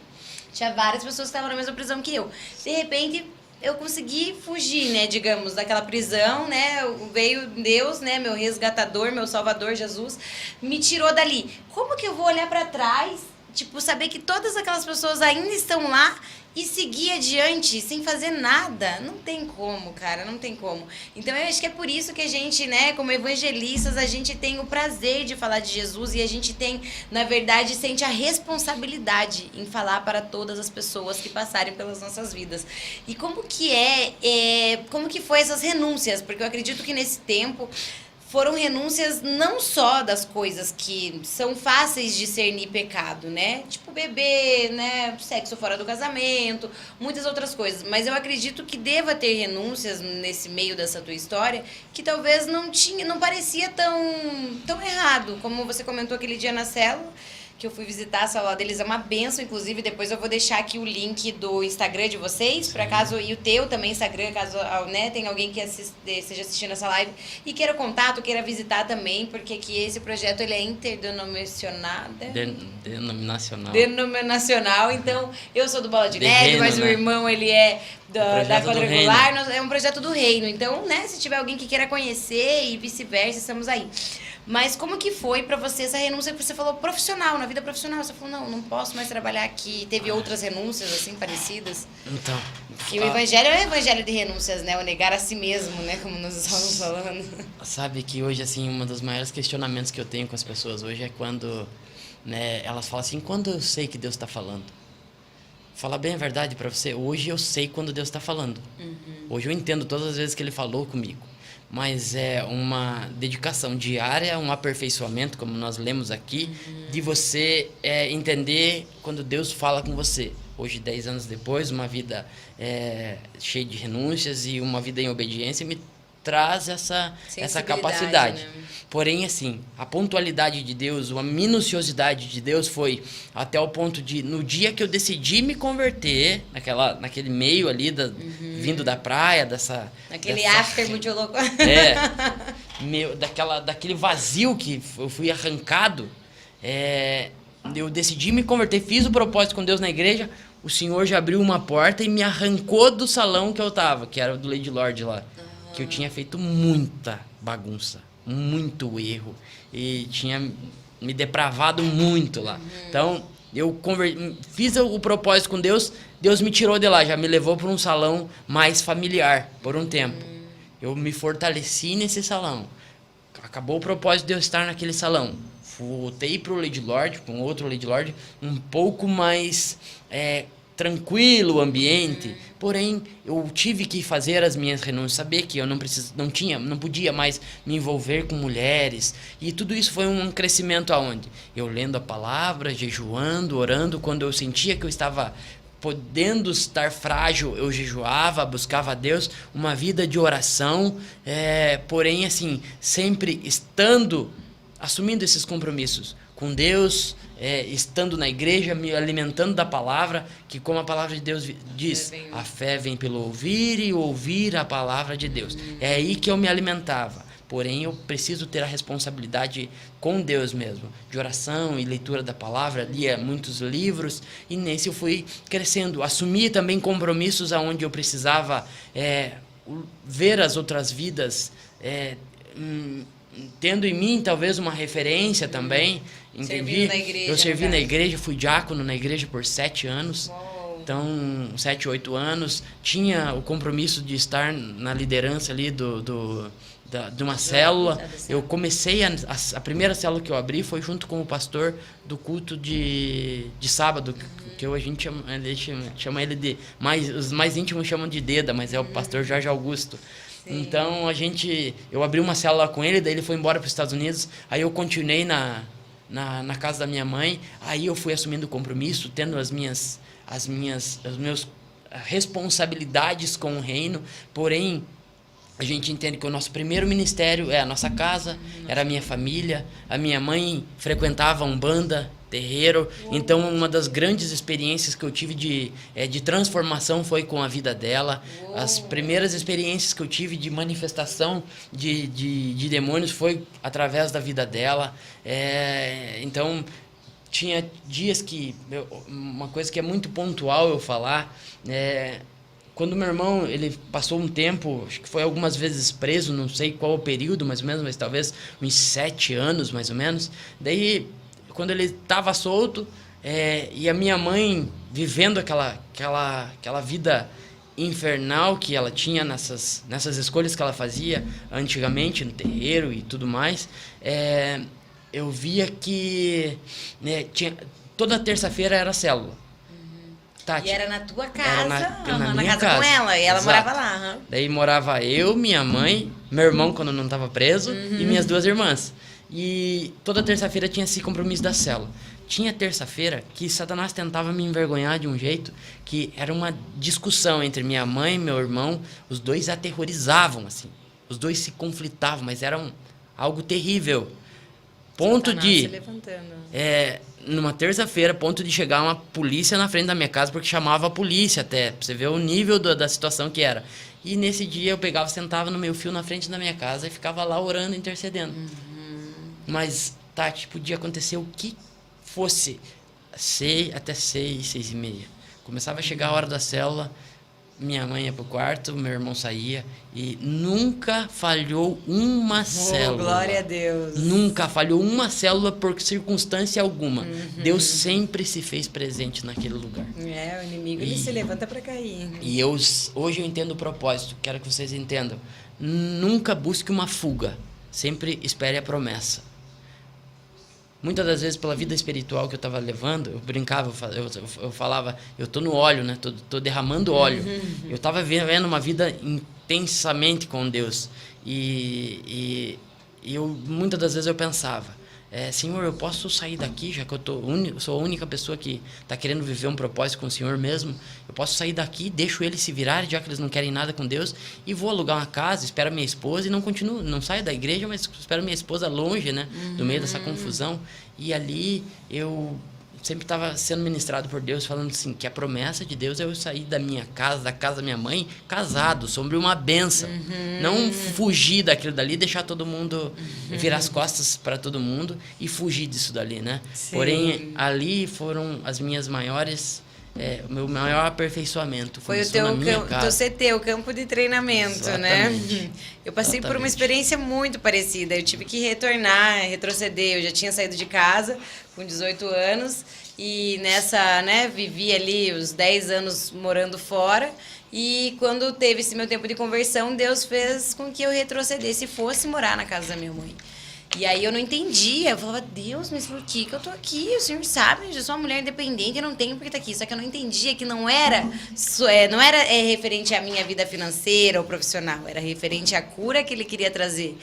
tinha várias pessoas que estavam na mesma prisão que eu. De repente, eu consegui fugir, né, digamos, daquela prisão, né, veio Deus, né, meu resgatador, meu salvador, Jesus, me tirou dali. Como que eu vou olhar pra trás, tipo, saber que todas aquelas pessoas ainda estão lá e seguir adiante sem fazer nada? Não tem como, cara, não tem como. Então eu acho que é por isso que a gente, né, como evangelistas, a gente tem o prazer de falar de Jesus e a gente tem, na verdade, sente a responsabilidade em falar para todas as pessoas que passarem pelas nossas vidas. E como que como que foi essas renúncias? Porque eu acredito que nesse tempo foram renúncias não só das coisas que são fáceis de discernir pecado, né? Tipo beber, né? Sexo fora do casamento, muitas outras coisas. Mas eu acredito que deva ter renúncias nesse meio dessa tua história que talvez não parecia tão errado, como você comentou aquele dia na célula, que eu fui visitar a sala deles, é uma benção, inclusive, depois eu vou deixar aqui o link do Instagram de vocês, por acaso, e o teu também, Instagram, caso, né, tem alguém que esteja assistindo essa live e queira contato, queira visitar também, porque que esse projeto, ele é denominacional, então, eu sou do Bola de Neve, reino, mas né? o irmão, ele é da Quadrangular, é um projeto do reino, então, né, se tiver alguém que queira conhecer e vice-versa, estamos aí. Mas como que foi pra você essa renúncia que você falou profissional, na vida profissional? Você falou, não posso mais trabalhar aqui. Teve outras renúncias, assim, parecidas? Então... E o evangelho é um evangelho de renúncias, né? O negar a si mesmo, né? Como nós estávamos falando. Sabe que hoje, assim, um dos maiores questionamentos que eu tenho com as pessoas hoje é quando, né, elas falam assim, quando eu sei que Deus está falando? Falar bem a verdade pra você, hoje eu sei quando Deus está falando. Hoje eu entendo todas as vezes que Ele falou comigo. Mas é uma dedicação diária, um aperfeiçoamento, como nós lemos aqui, de você entender quando Deus fala com você. Hoje, 10 anos depois, uma vida cheia de renúncias e uma vida em obediência me traz essa capacidade. Né? Porém, assim, a pontualidade de Deus, a minuciosidade de Deus foi até o ponto de, no dia que eu decidi me converter, naquele meio ali, vindo da praia, naquele after muito louco. Daquele vazio que eu fui arrancado, eu decidi me converter, fiz o propósito com Deus na igreja, o Senhor já abriu uma porta e me arrancou do salão que eu tava, que era o do Lady Lord lá. Que eu tinha feito muita bagunça, muito erro, e tinha me depravado muito lá. Então, eu fiz o propósito com Deus, Deus me tirou de lá, já me levou para um salão mais familiar, por um tempo. Eu me fortaleci nesse salão. Acabou o propósito de eu estar naquele salão. Voltei para o Lady Lord, com outro Lady Lord, um pouco mais tranquilo o ambiente, porém eu tive que fazer as minhas renúncias, saber que eu não podia mais me envolver com mulheres, e tudo isso foi um crescimento aonde? Eu lendo a palavra, jejuando, orando, quando eu sentia que eu estava podendo estar frágil, eu jejuava, buscava a Deus, uma vida de oração, porém assim, sempre assumindo esses compromissos com Deus, estando na igreja, me alimentando da palavra, que como a palavra de Deus diz, a fé vem pelo ouvir e ouvir a palavra de Deus. É aí que eu me alimentava. porém eu preciso ter a responsabilidade com Deus mesmo, de oração e leitura da palavra, lia muitos livros, e nesse eu fui crescendo. Assumi também compromissos aonde eu precisava ver as outras vidas, tendo em mim talvez uma referência também, entendi? Na igreja, eu servi na igreja, fui diácono na igreja por 7 anos. Uou. Então, 7, 8 anos, tinha o compromisso de estar na liderança ali de uma célula. Eu comecei, a primeira célula que eu abri foi junto com o pastor do culto de sábado, que hoje a gente chama ele de, os mais íntimos chamam de Deda, mas é o pastor Jorge Augusto. Sim. Então, eu abri uma célula com ele, daí ele foi embora para os Estados Unidos, aí eu continuei na casa da minha mãe, aí eu fui assumindo o compromisso, tendo as minhas responsabilidades com o reino, porém, a gente entende que o nosso primeiro ministério é a nossa casa, era a minha família, a minha mãe frequentava umbanda, terreiro, então uma das grandes experiências que eu tive de transformação foi com a vida dela. As primeiras experiências que eu tive de manifestação de demônios foi através da vida dela. Então, tinha dias que, uma coisa que é muito pontual eu falar, quando meu irmão, ele passou um tempo, acho que foi algumas vezes preso, não sei qual o período mais ou menos, mas talvez uns 7 anos mais ou menos. Daí, quando ele estava solto, e a minha mãe vivendo aquela vida infernal que ela tinha nessas escolhas que ela fazia antigamente no terreiro e tudo mais, eu via que toda terça-feira era célula. Tati, e era na tua casa, na minha casa com ela, e ela Exato. morava lá. Daí morava eu, minha mãe, meu irmão quando não estava preso, e minhas 2 irmãs. E toda terça-feira tinha esse compromisso da célula. Tinha terça-feira que Satanás tentava me envergonhar de um jeito que era uma discussão entre minha mãe e meu irmão. Os dois aterrorizavam, assim. Os dois se conflitavam, mas era algo terrível. Ponto Satanás de... se levantando. Numa terça-feira, ponto de chegar uma polícia na frente da minha casa, porque chamava a polícia até, pra você ver o nível da situação que era. E nesse dia eu pegava, sentava no meio fio na frente da minha casa e ficava lá orando, intercedendo. Mas, Tati, podia acontecer o que fosse, até 6, 6 e meia. Começava a chegar a hora da célula, minha mãe ia pro quarto, meu irmão saía, e nunca falhou uma célula. Glória a Deus. Nunca falhou uma célula por circunstância alguma. Deus sempre se fez presente naquele lugar. O inimigo ele se levanta para cair. E hoje eu entendo o propósito, quero que vocês entendam. Nunca busque uma fuga, sempre espere a promessa. Muitas das vezes, pela vida espiritual que eu estava levando, eu brincava, eu falava, eu estou no óleo, né? Tô derramando óleo. Eu estava vivendo uma vida intensamente com Deus. E muitas das vezes eu pensava, Senhor, eu posso sair daqui, já que eu sou a única pessoa que está querendo viver um propósito com o Senhor mesmo. Eu posso sair daqui, deixo eles se virarem, já que eles não querem nada com Deus, e vou alugar uma casa, espero minha esposa e não saio da igreja, mas espero minha esposa longe, né? No meio dessa confusão. E ali eu sempre estava sendo ministrado por Deus, falando assim, que a promessa de Deus é eu sair da minha casa, da casa da minha mãe, casado, sobre uma bênção. Não fugir daquilo dali, deixar todo mundo, virar as costas para todo mundo e fugir disso dali, né? Sim. Porém, ali foram as minhas maiores... o meu maior aperfeiçoamento. Foi o teu CT, o campo de treinamento, exatamente, né? Eu passei por uma experiência muito parecida. Eu tive que retroceder. Eu já tinha saído de casa com 18 anos e nessa, né, vivi ali os 10 anos morando fora. E quando teve esse meu tempo de conversão, Deus fez com que eu retrocedesse e fosse morar na casa da minha mãe. E aí eu não entendia, eu falava, Deus, mas por que eu tô aqui? O Senhor sabe, eu sou uma mulher independente, eu não tenho por que estar aqui. Só que eu não entendia que não era referente à minha vida financeira ou profissional, era referente à cura que Ele queria trazer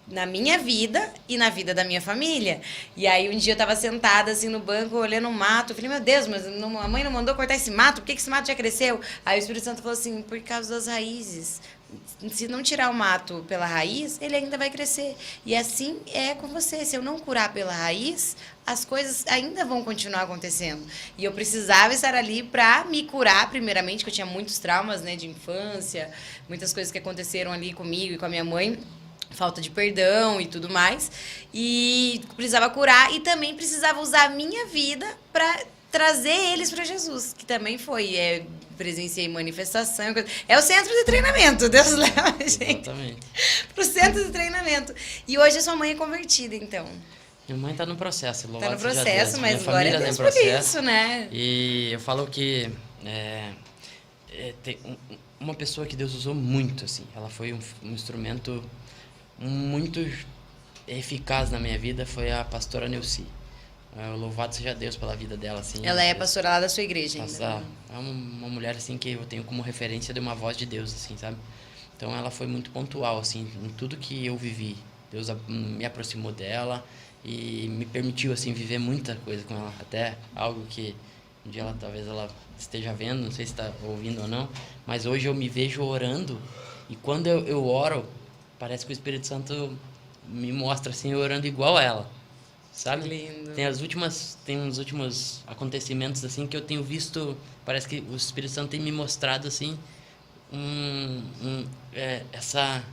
na minha vida e na vida da minha família. E aí um dia eu tava sentada assim no banco, olhando um mato, eu falei, meu Deus, mas a mãe não mandou cortar esse mato, por que esse mato já cresceu? Aí o Espírito Santo falou assim, por causa das raízes. Se não tirar o mato pela raiz, ele ainda vai crescer. E assim é com você. Se eu não curar pela raiz, as coisas ainda vão continuar acontecendo. E eu precisava estar ali para me curar, primeiramente, que eu tinha muitos traumas, né, de infância, muitas coisas que aconteceram ali comigo e com a minha mãe. falta de perdão e tudo mais, e precisava curar, e também precisava usar a minha vida para trazer eles para Jesus, que também foi, presenciei manifestação, é o centro de treinamento, Deus leva a gente pro centro de treinamento, e hoje a sua mãe é convertida, então. Minha mãe tá no processo, Tá no processo, mas glória a Deus por isso, né? E eu falo que tem uma pessoa que Deus usou muito, assim, ela foi um instrumento muito eficaz na minha vida, foi a pastora Neuci. Louvado seja Deus pela vida dela, assim. Ela é pastora lá da sua igreja ainda. É uma mulher, assim, que eu tenho como referência de uma voz de Deus, assim, sabe? Então ela foi muito pontual, assim, em tudo que eu vivi. Deus me aproximou dela e me permitiu, assim, viver muita coisa com ela. Até algo que um dia talvez ela esteja vendo, não sei se está ouvindo ou não, mas hoje eu me vejo orando, e quando eu oro, parece que o Espírito Santo me mostra, assim, eu orando igual a ela, sabe? Lindo. Tem uns últimos acontecimentos, assim, que eu tenho visto, parece que o Espírito Santo tem me mostrado, assim, essa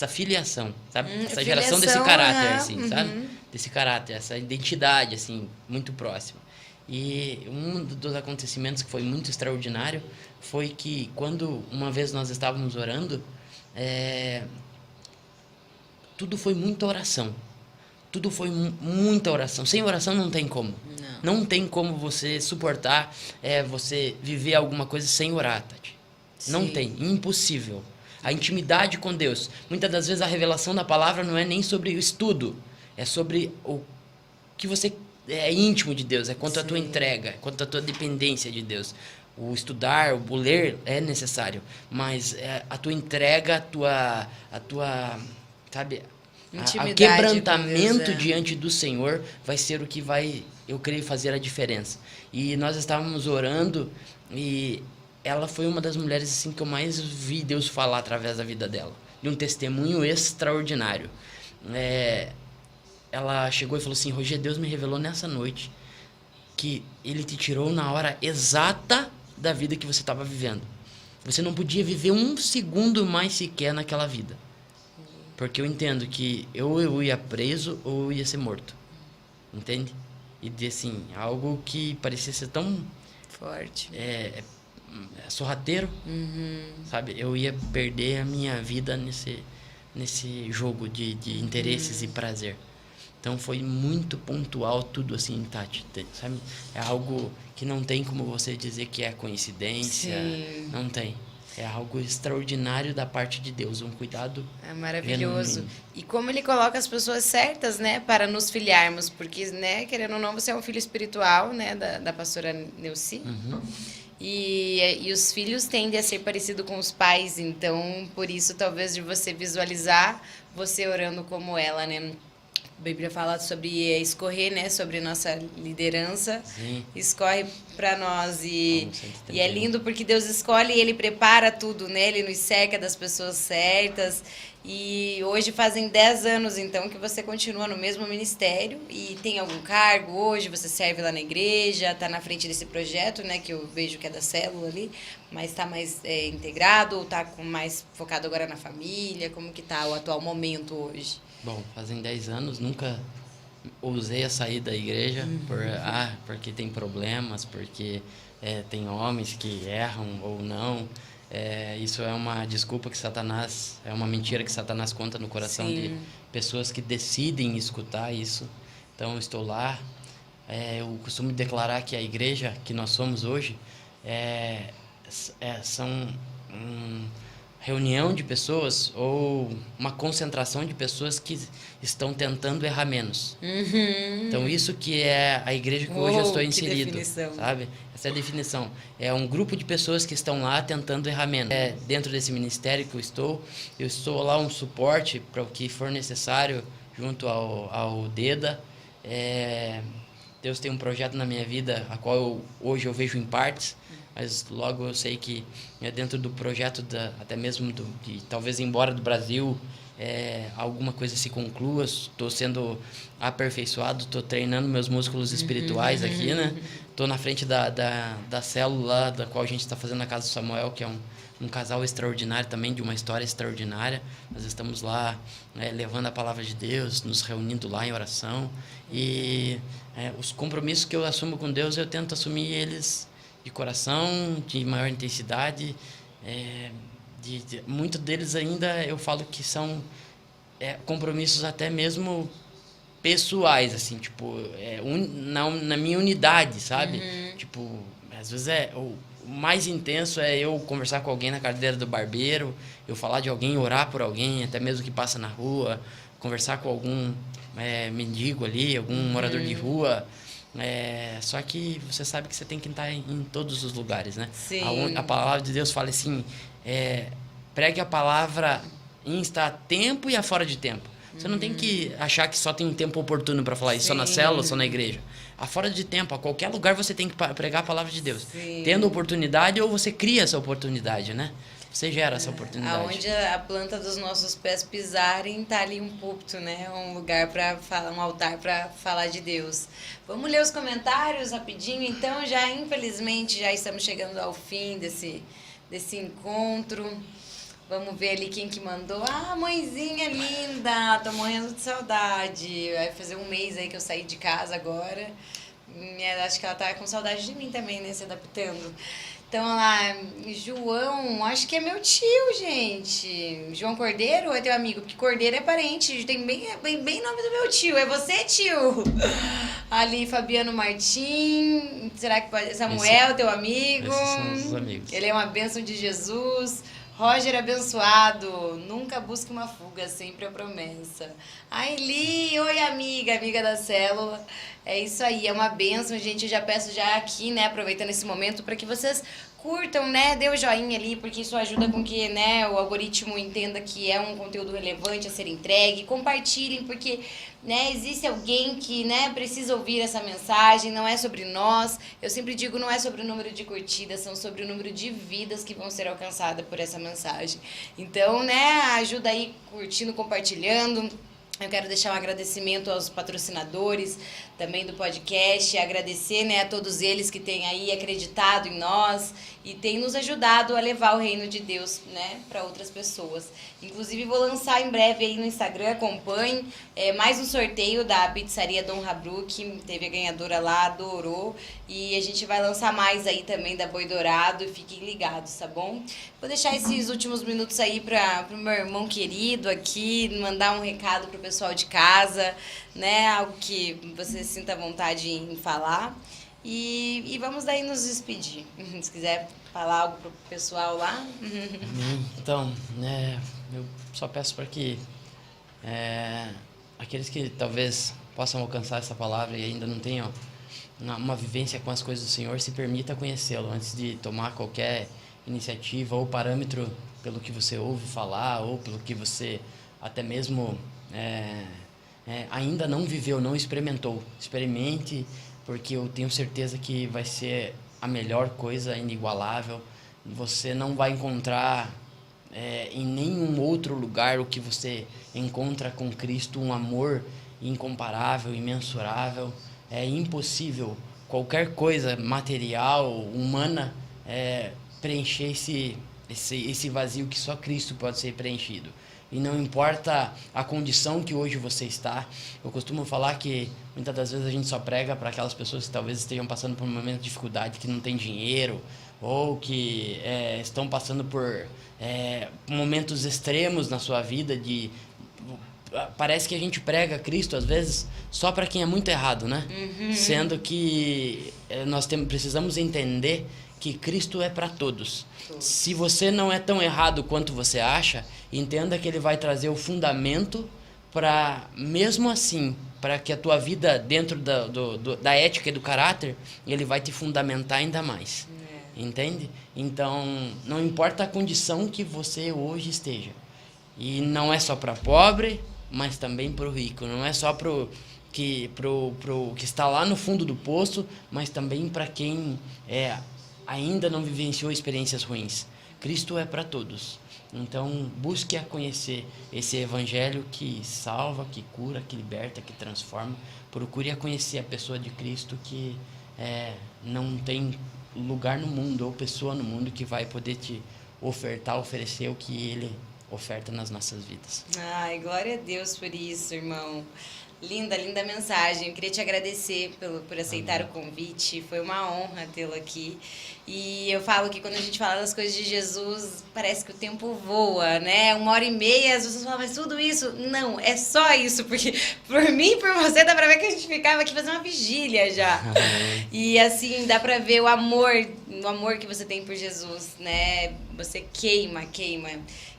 filiação, sabe? Essa geração desse caráter, assim, sabe? Desse caráter, essa identidade, assim, muito próxima. E um dos acontecimentos que foi muito extraordinário foi que quando uma vez nós estávamos orando, tudo foi muita oração. Tudo foi muita oração. Sem oração não tem como. Não tem como você suportar, você viver alguma coisa sem orar, Tati. Sim. Não tem, impossível. A intimidade com Deus. Muitas das vezes a revelação da palavra não é nem sobre o estudo, é sobre o que você é íntimo de Deus, é quanto a tua entrega, é quanto a tua dependência de Deus. O estudar, o ler é necessário, mas a tua entrega, a tua sabe, o quebrantamento Deus, diante do Senhor vai ser o que vai, eu creio, fazer a diferença. E nós estávamos orando e ela foi uma das mulheres, assim, que eu mais vi Deus falar através da vida dela, de um testemunho extraordinário. Ela chegou e falou assim: Roger, Deus me revelou nessa noite que Ele te tirou na hora exata da vida que você estava vivendo. Você não podia viver um segundo mais sequer naquela vida. Porque eu entendo que eu ia preso ou eu ia ser morto. Entende? E assim, algo que parecia ser tão forte. Sorrateiro, sabe? Eu ia perder a minha vida nesse jogo de interesses e prazer. Então foi muito pontual tudo, assim, Tati, sabe? É algo que não tem como você dizer que é coincidência. Sim. Não tem. É algo extraordinário da parte de Deus, um cuidado maravilhoso. genuíno. E como Ele coloca as pessoas certas, né, para nos filiarmos, porque, né, querendo ou não, você é um filho espiritual, né, da pastora Neuci. E os filhos tendem a ser parecidos com os pais, então, por isso, talvez, de você visualizar você orando como ela, né? A Bíblia fala sobre escorrer, né? Sobre nossa liderança. Sim. Escorre para nós. E é lindo porque Deus escolhe e Ele prepara tudo, né? Ele nos cerca das pessoas certas. E hoje fazem 10 anos, então, que você continua no mesmo ministério e tem algum cargo hoje, você serve lá na igreja, está na frente desse projeto, né? Que eu vejo que é da célula ali, mas está mais integrado ou está mais focado agora na família? Como que está o atual momento hoje? Bom, fazem 10 anos, nunca ousei a sair da igreja porque tem problemas, porque tem homens que erram ou não. Isso é uma desculpa que Satanás, é uma mentira que Satanás conta no coração de pessoas que decidem escutar isso. Então, eu estou lá. Eu costumo declarar que a igreja que nós somos hoje são reunião de pessoas ou uma concentração de pessoas que estão tentando errar menos. Então, isso que é a igreja que hoje eu estou inserido, sabe? Essa é a definição. É um grupo de pessoas que estão lá tentando errar menos. Dentro desse ministério que eu estou lá um suporte para o que for necessário junto ao DEDA. Deus tem um projeto na minha vida, a qual hoje eu vejo em partes, mas logo eu sei que dentro do projeto, até mesmo de talvez ir embora do Brasil, alguma coisa se conclua. Estou sendo aperfeiçoado, estou treinando meus músculos espirituais aqui, né? tô na frente da célula da qual a gente está fazendo na Casa do Samuel, que é um casal extraordinário também, de uma história extraordinária. Nós estamos lá levando a palavra de Deus, nos reunindo lá em oração. E os compromissos que eu assumo com Deus, eu tento assumir eles de coração, de maior intensidade. Muitos deles ainda eu falo que são compromissos até mesmo pessoais, assim, tipo, na minha unidade, sabe? Tipo, às vezes o mais intenso é eu conversar com alguém na cadeira do barbeiro, eu falar de alguém, orar por alguém, até mesmo que passa na rua, conversar com algum mendigo ali, algum morador de rua. Só que você sabe que você tem que estar em todos os lugares, né? Sim. A palavra de Deus fala assim, pregue a palavra em estar a tempo e a fora de tempo. Você não tem que achar que só tem um tempo oportuno para falar isso, só na célula, só na igreja. A fora de tempo, a qualquer lugar você tem que pregar a palavra de Deus. Sim. Tendo oportunidade, ou você cria essa oportunidade, né? Você gera essa oportunidade. Aonde a planta dos nossos pés pisarem, tá ali um púlpito, né? Um lugar para falar, um altar para falar de Deus. Vamos ler os comentários rapidinho, então. Já, infelizmente, já estamos chegando ao fim desse encontro. Vamos ver ali quem que mandou. Ah, mãezinha linda, tô morrendo de saudade. Vai fazer um mês aí que eu saí de casa agora. Acho que ela tá com saudade de mim também, né? Se adaptando. Então, lá, João, acho que é meu tio, gente. João Cordeiro é teu amigo? Porque Cordeiro é parente, tem bem nome do meu tio. É você, tio? Ali, Fabiano Martim, será que pode... Samuel, teu amigo? Esses são os amigos. Ele é uma bênção de Jesus. Roger abençoado, nunca busque uma fuga, sempre a promessa. Aili, oi amiga da célula. É isso aí, é uma bênção, gente. Eu já peço já aqui, né, aproveitando esse momento, para que vocês curtam, né, dê o joinha ali, porque isso ajuda com que, né, o algoritmo entenda que é um conteúdo relevante a ser entregue. Compartilhem, porque, né, existe alguém que, né, precisa ouvir essa mensagem. Não é sobre nós. Eu sempre digo, não é sobre o número de curtidas, são sobre o número de vidas que vão ser alcançadas por essa mensagem. Então, né, ajuda aí curtindo, compartilhando. Eu quero deixar um agradecimento aos patrocinadores também do podcast, agradecer, né, a todos eles que têm aí acreditado em nós e têm nos ajudado a levar o reino de Deus, né, para outras pessoas. Inclusive vou lançar em breve aí no Instagram, acompanhe, mais um sorteio da pizzaria Dom Rabruc, teve a ganhadora lá, adorou, e a gente vai lançar mais aí também da Boi Dourado, e fiquem ligados, tá bom? Vou deixar esses últimos minutos aí para o meu irmão querido aqui, mandar um recado pro pessoal de casa, né, algo que você sinta vontade em falar. E vamos daí nos despedir. Se quiser falar algo pro pessoal lá. Então, eu só peço para que aqueles que talvez possam alcançar essa palavra e ainda não tenham uma vivência com as coisas do Senhor, se permita conhecê-lo antes de tomar qualquer iniciativa ou parâmetro pelo que você ouve falar ou pelo que você até mesmo ainda não viveu, não experimentou. Experimente, porque eu tenho certeza que vai ser a melhor coisa, inigualável. Você não vai encontrar em nenhum outro lugar o que você encontra com Cristo, um amor incomparável, imensurável. É impossível qualquer coisa material, humana, preencher esse vazio que só Cristo pode ser preenchido. E não importa a condição que hoje você está. Eu costumo falar que muitas das vezes a gente só prega para aquelas pessoas que talvez estejam passando por um momento de dificuldade, que não tem dinheiro, ou que estão passando por momentos extremos na sua vida. Parece que a gente prega Cristo, às vezes, só para quem é muito errado, né? Sendo que nós precisamos entender que Cristo é para todos. Se você não é tão errado quanto você acha, entenda que Ele vai trazer o fundamento para, mesmo assim, para que a tua vida dentro da ética e do caráter, Ele vai te fundamentar ainda mais. Entende? Então, não importa a condição que você hoje esteja. E não é só para pobre, mas também para o rico. Não é só para o que está lá no fundo do poço, mas também para quem ainda não vivenciou experiências ruins. Cristo é para todos. Então, busque a conhecer esse evangelho que salva, que cura, que liberta, que transforma. Procure a conhecer a pessoa de Cristo que não tem lugar no mundo ou pessoa no mundo que vai poder te oferecer o que Ele oferta nas nossas vidas. Ai, glória a Deus por isso, irmão. Linda, linda mensagem. Eu queria te agradecer por aceitar o convite. Foi uma honra tê-lo aqui. E eu falo que quando a gente fala das coisas de Jesus, parece que o tempo voa, né? 1h30, as pessoas falam, mas tudo isso? Não, é só isso, porque por mim e por você dá pra ver que a gente ficava aqui fazendo uma vigília já. E assim, dá pra ver o amor que você tem por Jesus, né? Você queima.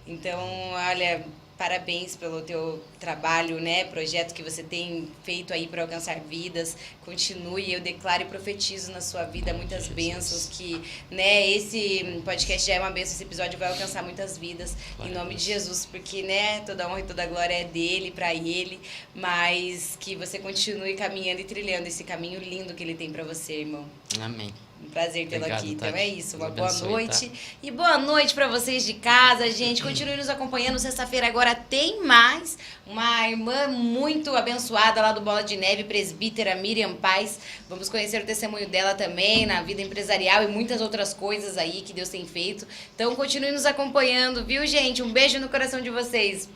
Então, olha, parabéns pelo teu trabalho, né? Projeto que você tem feito aí para alcançar vidas. Continue, eu declaro e profetizo na sua vida muitas bênçãos que, né, esse podcast já é uma bênção, esse episódio vai alcançar muitas vidas em nome de Jesus, porque, né, toda honra e toda glória é dele, para ele, mas que você continue caminhando e trilhando esse caminho lindo que ele tem para você, irmão. Amém. Um prazer tê-lo aqui. Então é isso. Uma boa noite. Tá? E boa noite para vocês de casa, gente. Continue nos acompanhando. Sexta-feira agora tem mais. Uma irmã muito abençoada lá do Bola de Neve, presbítera Miriam Paz. Vamos conhecer o testemunho dela também na vida empresarial e muitas outras coisas aí que Deus tem feito. Então continue nos acompanhando, viu, gente? Um beijo no coração de vocês.